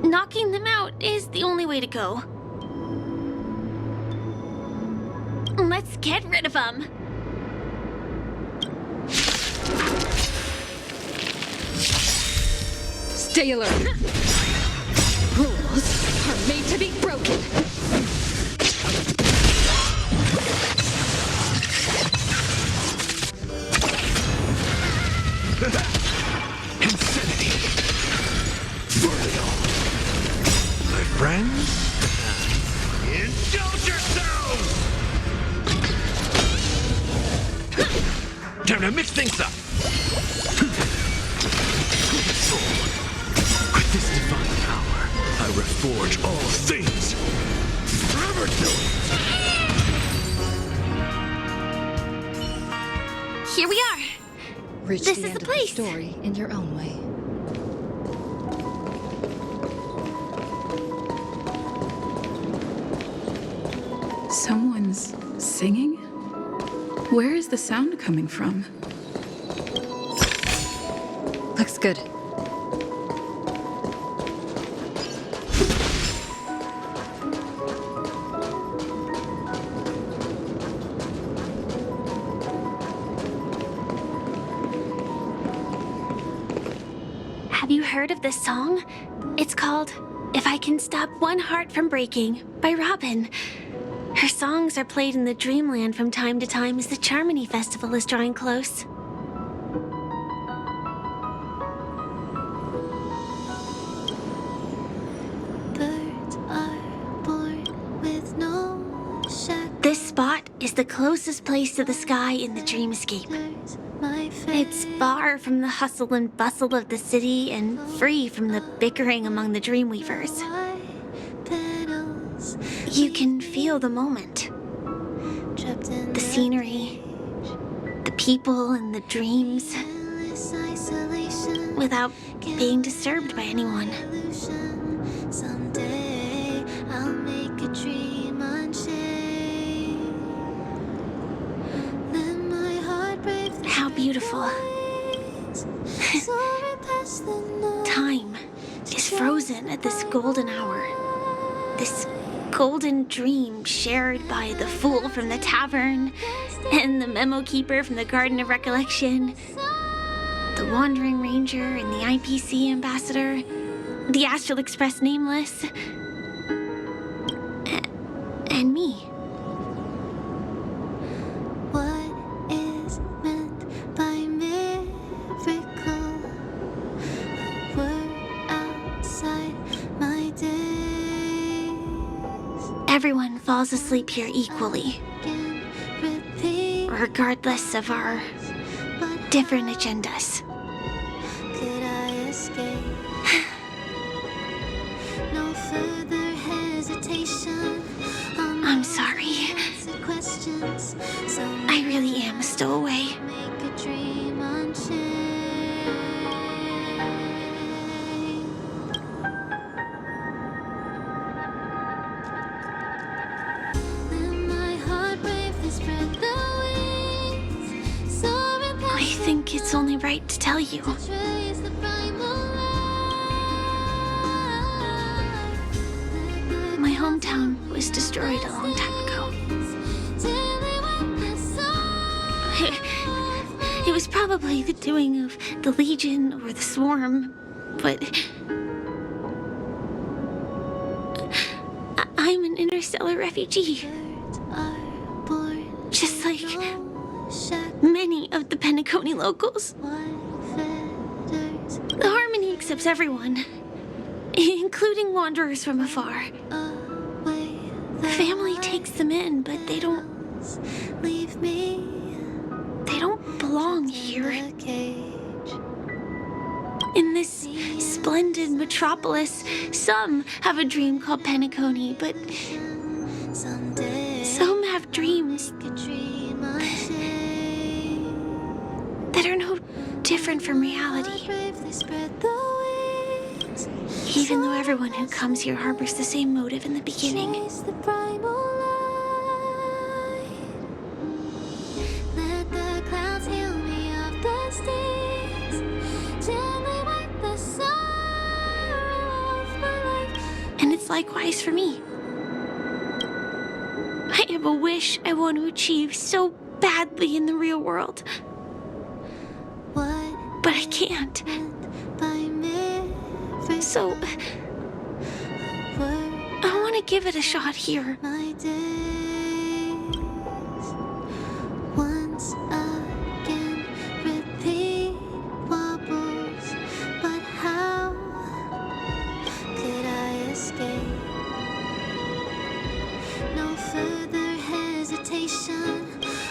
Knocking them out is the only way to go. Let's get rid of them. Stay alert. Rules are made to be broken. Insanity. Burial. My friends, indulge yourselves! Time to mix things up. With this divine power, I reforge all things. Forever Here we are. Reach This the is end the of place. the story in your own way. Someone's singing? Where is the sound coming from? Looks good. Have you heard of this song? It's called If I Can Stop One Heart from Breaking by Robin. Her songs are played in the Dreamland from time to time as the Charmony Festival is drawing close. Birds are born with no shackles. This spot is the closest place to the sky in the dreamscape. It's far from the hustle and bustle of the city and free from the bickering among the Dreamweavers. You can feel the moment. The scenery, the people and the dreams, without being disturbed by anyone. Someday I'll make a dream unchained. Let my heart brave the How beautiful. soaring past the night. frozen at this golden hour. This golden dream shared by the fool from the tavern and the memo keeper from the Garden of Recollection, the Wandering Ranger and the IPC ambassador, the Astral Express Nameless, and me. What is meant by miracle? A word outside my days. Everyone falls asleep here equally, regardless of our different agendas. Could I escape? No further hesitation. I'm sorry. Questions. So I really am a stowaway. make a dream unchained. Let my heart bravely spread the wings. Soaring past I think it's only right to tell you. trace the primal light. My hometown was destroyed a long time ago. Till they wet the soul. It was probably the doing of the Legion or the Swarm, but I'm an interstellar refugee. Just like many of the Penacony locals. The Harmony accepts everyone, including wanderers from afar. Family takes them in, but they don't Leave me belong here. In this splendid metropolis, some have a dream called Penacony, but some have dreams that are no different from reality. Even though everyone who comes here harbors the same motive in the beginning. the primal light. Let the clouds heal me of the stings. Gently wipe the sorrow of my life. And it's likewise for me. I have a wish I want to achieve so badly in the real world. But I can't. So, I want to give it a shot here. My days once again repeat wobbles, but how could I escape? No further hesitation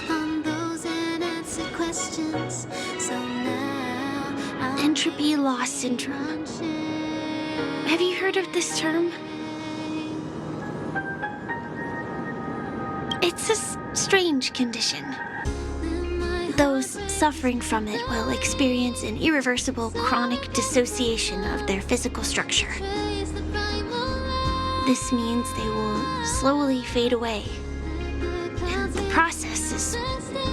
on those unanswered questions. So now I'll Entropy loss syndrome. Have you heard of this term? It's a strange condition. Those suffering from it will experience an irreversible chronic dissociation of their physical structure. This means they will slowly fade away, and the process is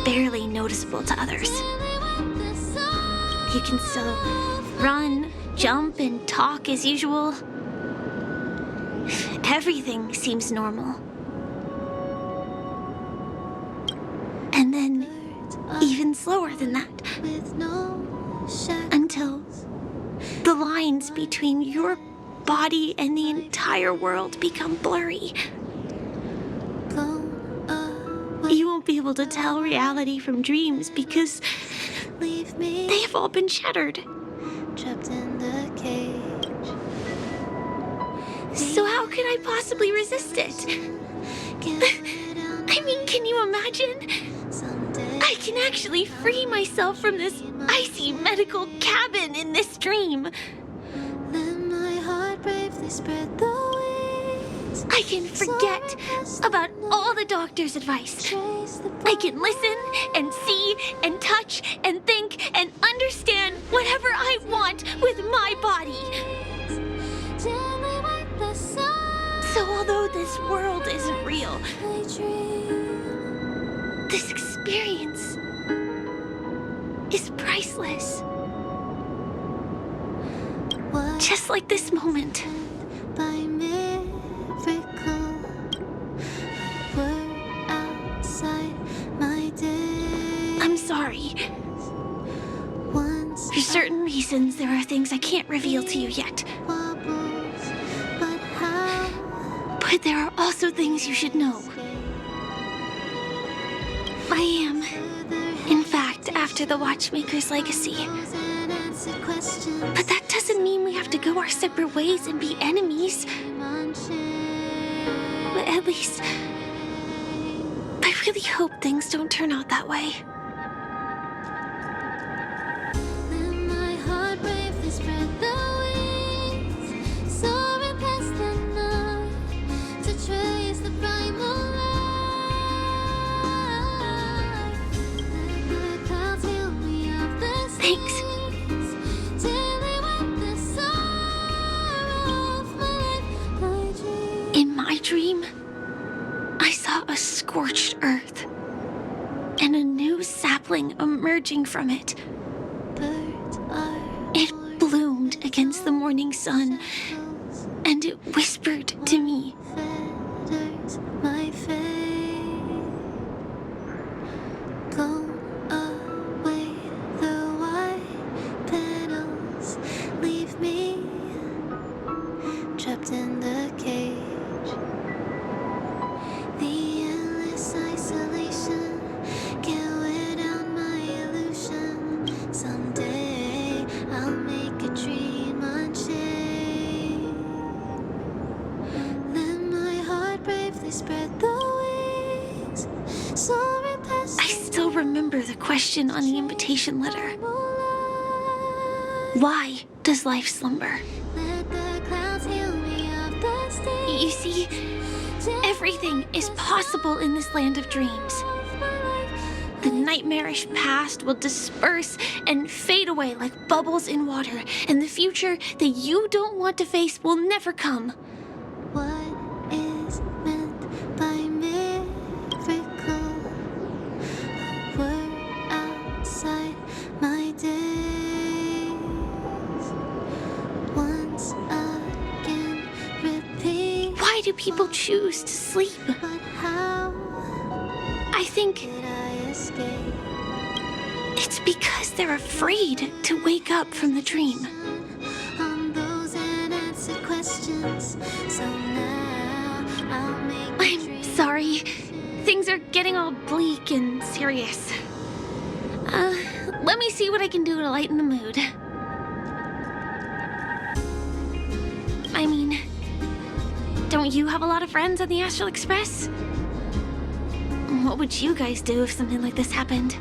barely noticeable to others. You can still run, jump, and talk as usual. Everything seems normal. And then, even slower than that. Until the lines between your body and the entire world become blurry. You won't be able to tell reality from dreams because they have all been shattered. trapped in the cage. So how can I possibly resist it? I mean, can you imagine? I can actually free myself from this icy medical cabin in this dream. Let my heart bravely spread the wings. I can forget about all the doctor's advice. I can listen and see and touch and think and understand whatever I want with my body. So although this world isn't real, this experience is priceless. What Just like this moment. By miracle, we're outside my day. I'm sorry. Once For certain reasons, there are things I can't reveal to you yet. bubbles, but how But there are also things you should know. I am, in fact, after the Watchmaker's legacy. But that doesn't mean we have to go our separate ways and be enemies. But at least, I really hope things don't turn out that way. let my heart bravely spread the wings, soaring past the night to trace the primal light. Let the clouds heal me of the Thanks. seas, till they wipe the sorrow off my life. I dream. In my dream, I saw a scorched earth and a new sapling emerging from it. Birds are It bloomed against the morning sun, and it whispered to me, feathers, my fate. Blown away, the white petals leave me trapped in the cage. The endless isolation can't wear down my illusion. Someday I'll make a dream unchained. Let my heart bravely spread the wings, soaring past I still remember the question on the invitation letter. the moonlight. Why does life slumber? Let the clouds heal me of the sting. You see, everything is possible in this land of dreams. The nightmarish past will disperse and fade away like bubbles in water, and the future that you don't want to face will never come. What is meant by miracle? We're outside my days. Once again, repeat. Why do people choose to sleep? But how I think did I escape? it's because they're afraid to wake up from the dream. On those unanswered questions. So now I'll make a I'm dream. sorry. Things are getting all bleak and serious. Let me see what I can do to lighten the mood. I mean, don't you have a lot of friends on the Astral Express? What would you guys do if something like this happened?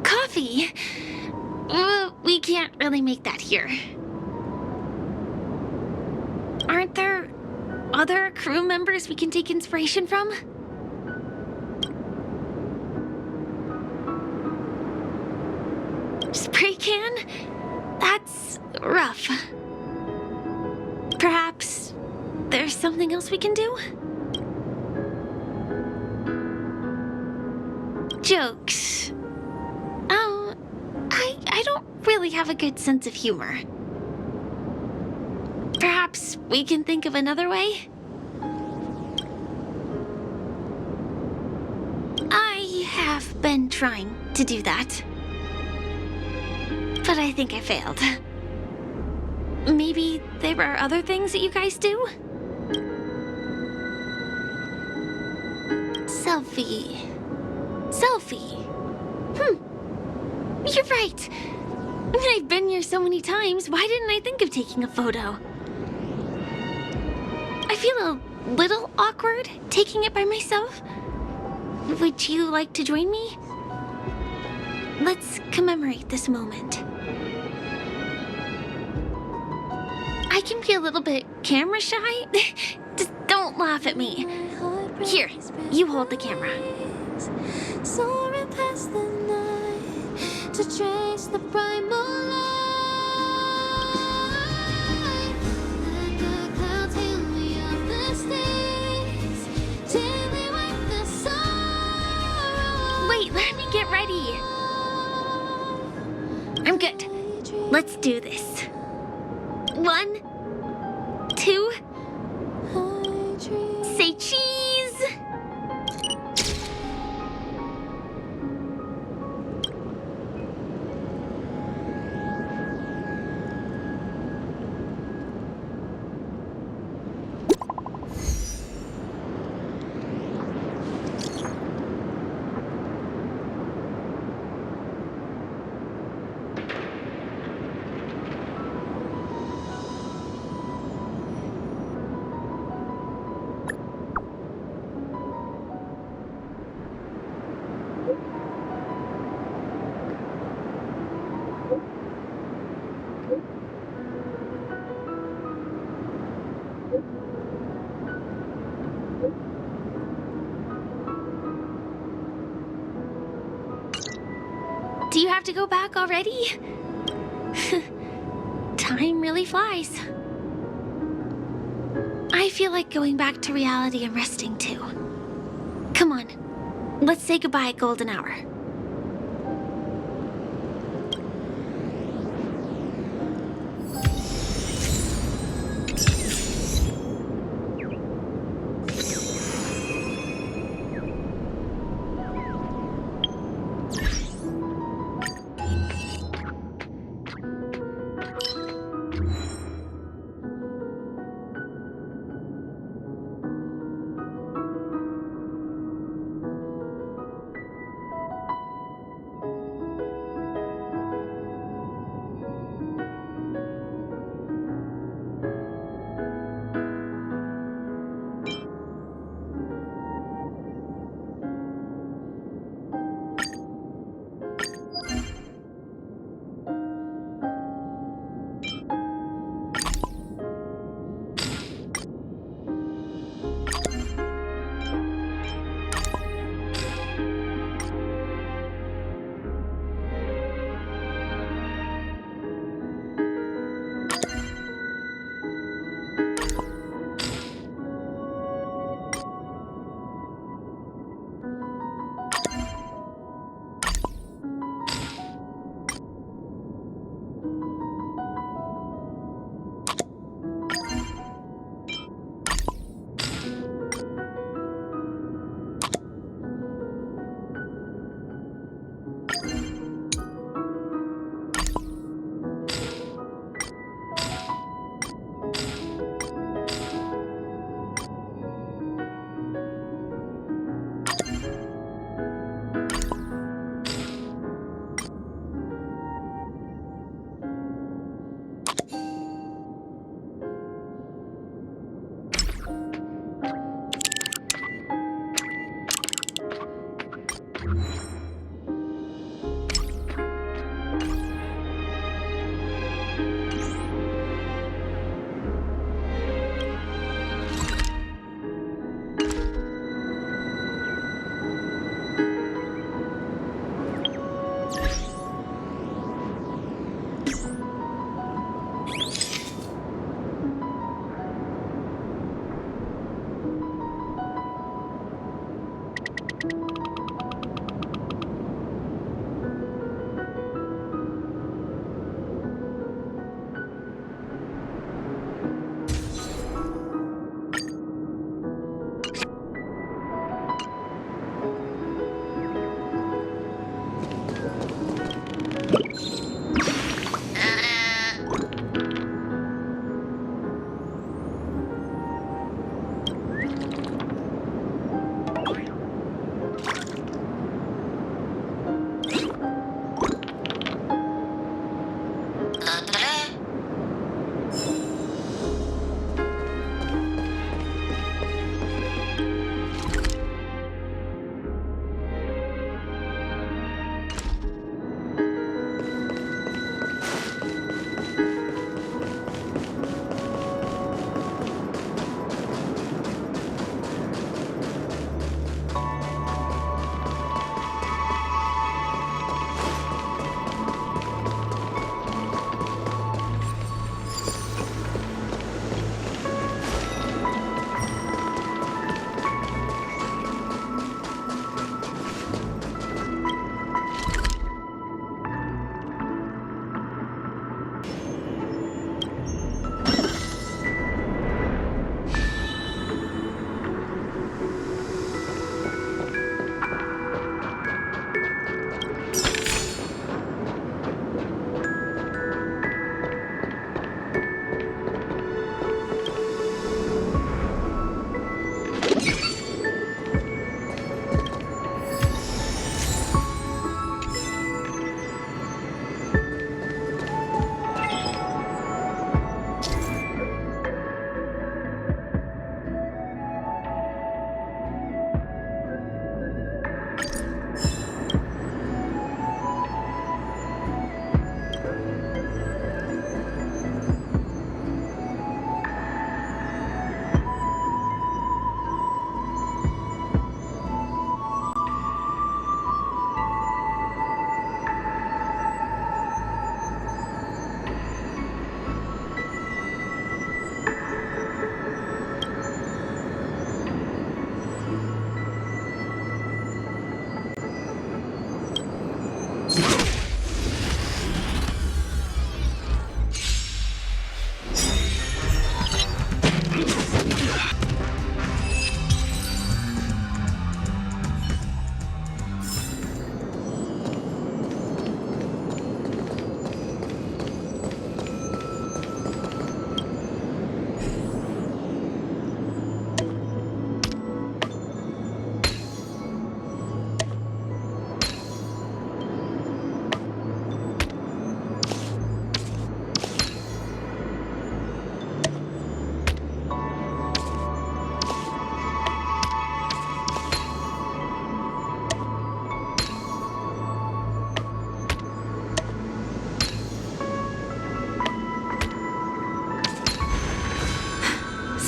Coffee? We can't really make that here. Aren't there other crew members we can take inspiration from? Spray can? That's rough. Perhaps there's something else we can do? Jokes. Oh, I don't really have a good sense of humor. Perhaps we can think of another way? I have been trying to do that. But I think I failed. Maybe there are other things that you guys do? Selfie. You're right. I mean, I've been here so many times. Why didn't I think of taking a photo? I feel a little awkward taking it by myself. Would you like to join me? Let's commemorate this moment. I can be a little bit camera shy. Just don't laugh at me. Here, you hold the camera. Soaring past the night to trace the primal light. Like a cloud till me of the states, daily with the sorrow. Wait, let me get ready. I'm good. Let's do this. 1, 2, say cheese! Do you have to go back already? Time really flies. I feel like going back to reality and resting too. Come on, let's say goodbye at golden hour.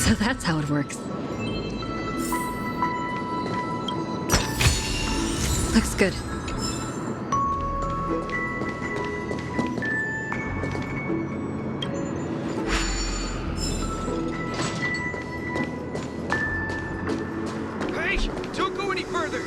So that's how it works. Looks good. Hey, don't go any further.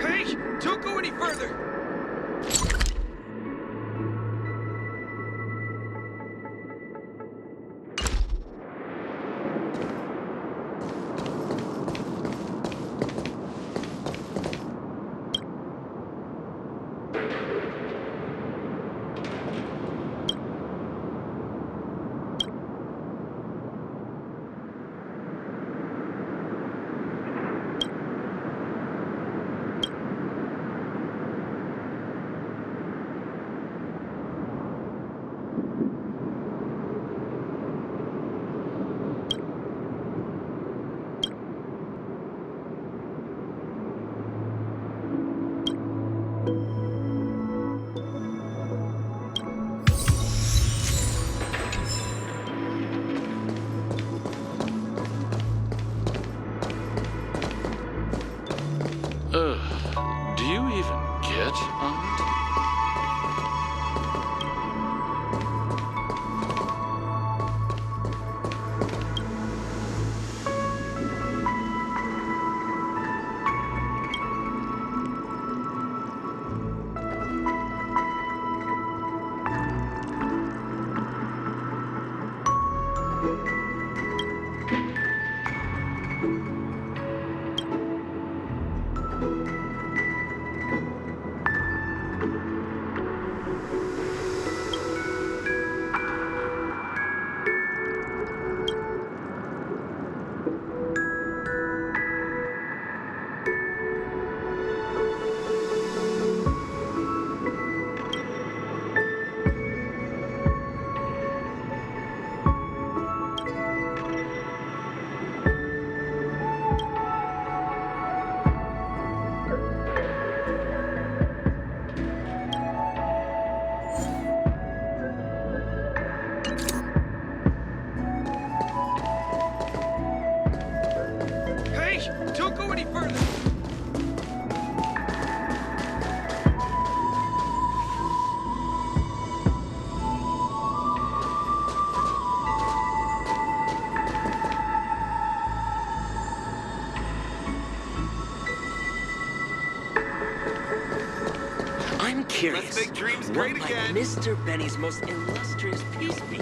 Hey, don't go any further. Do you even get Aunt? Hey, don't go any further. I'm curious. Let's make dreams what great might again. Mr. Benny's most illustrious piece be?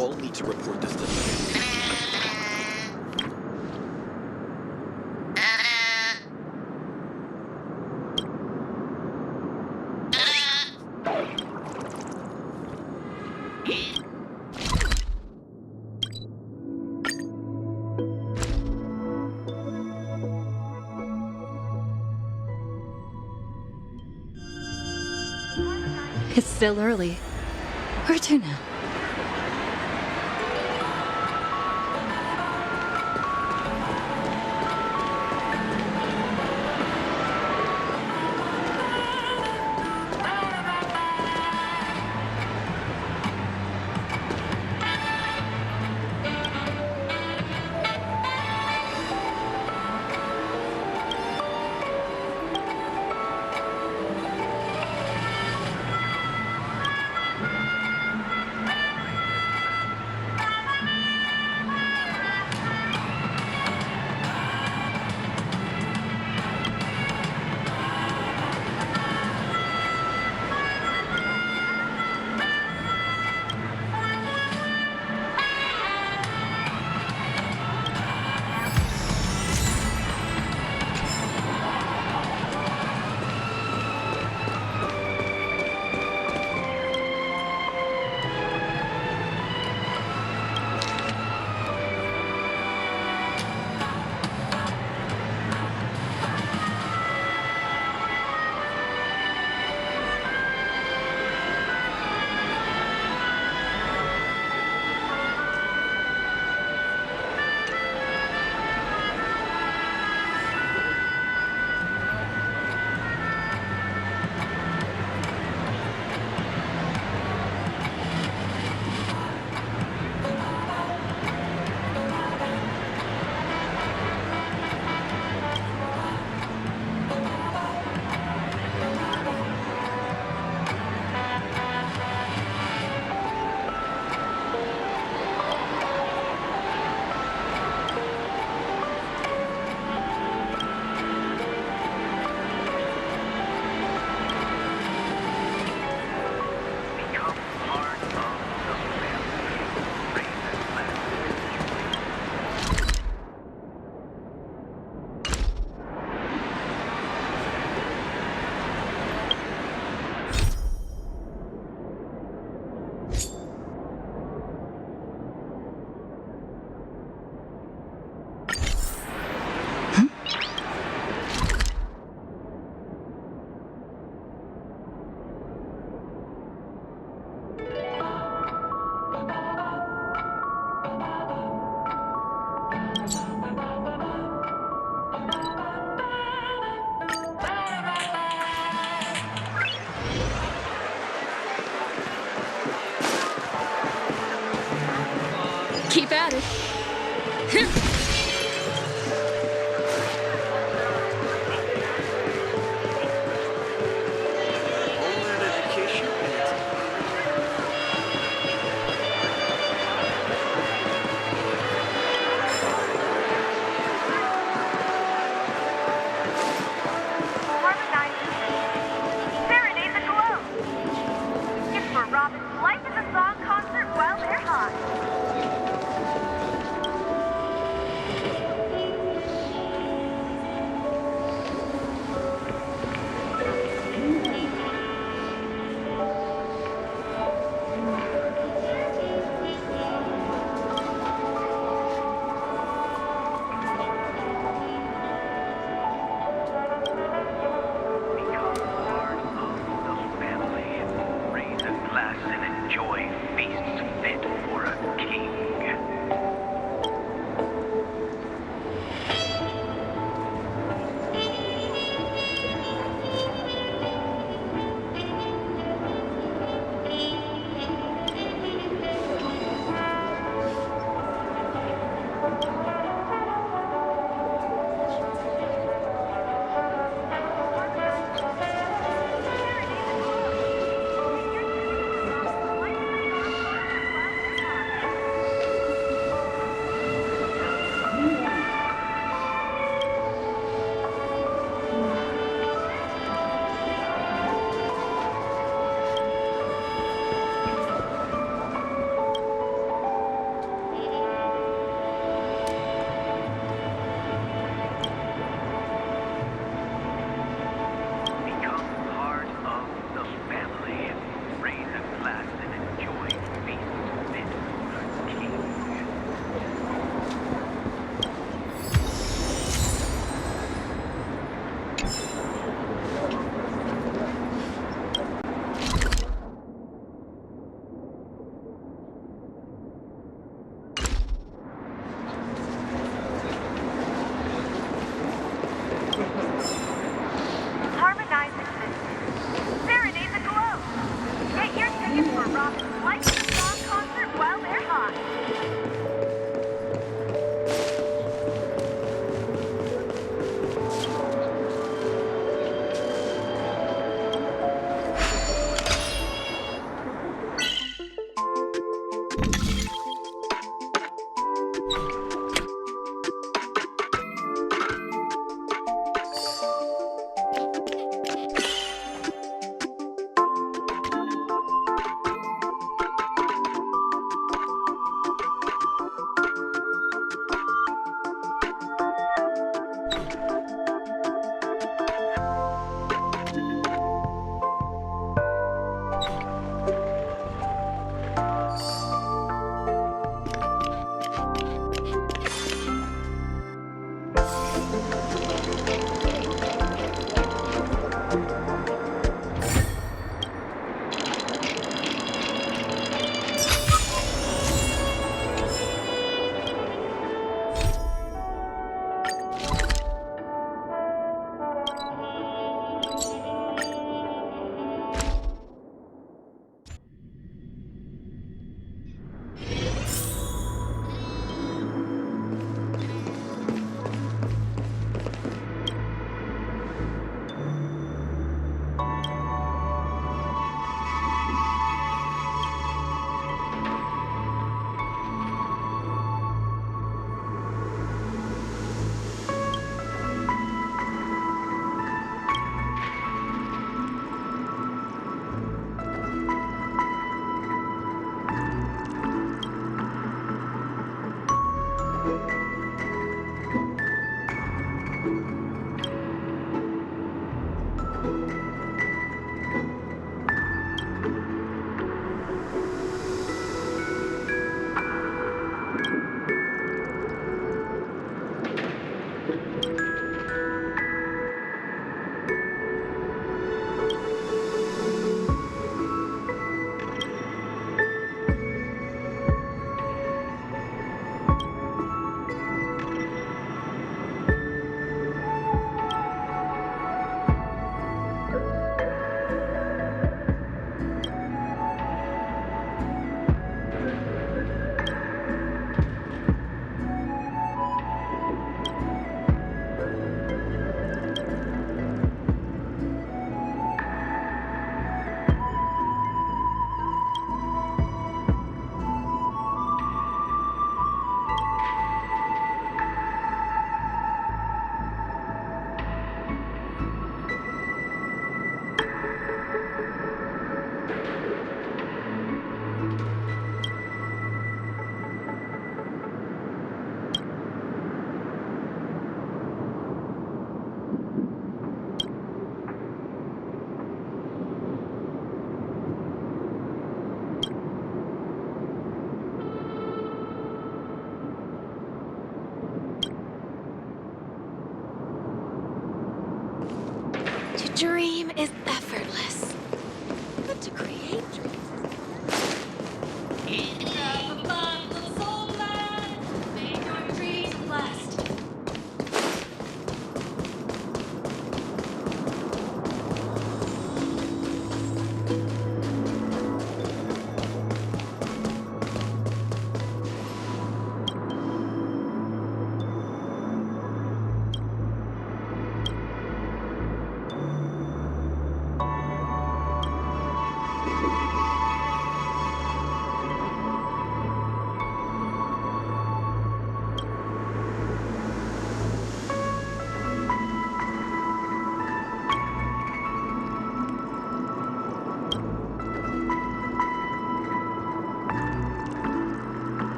all need to report this to me. It's still early. Where to now? Keep at it. Homeland education and its Serenade the glow. It's for Robin's Life is a Song concert while they're hot. Raise a glass and enjoy feasts fit for a king. Become part of the family. Raise a glass and enjoy feasts fit for a king. Harmonize existence. Serenade the glow. Get your tickets for Robin's Life is a Song concert while they're hot.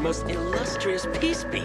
most illustrious peace be?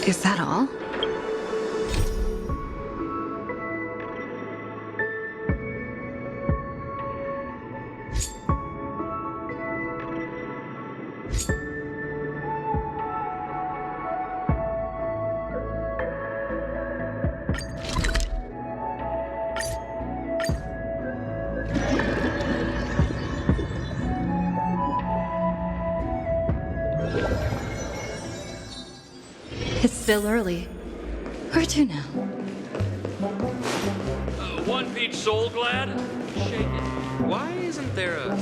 Is that all? It's still early. Where to now? One Peach Soul Glad? Shake it. Why isn't there a...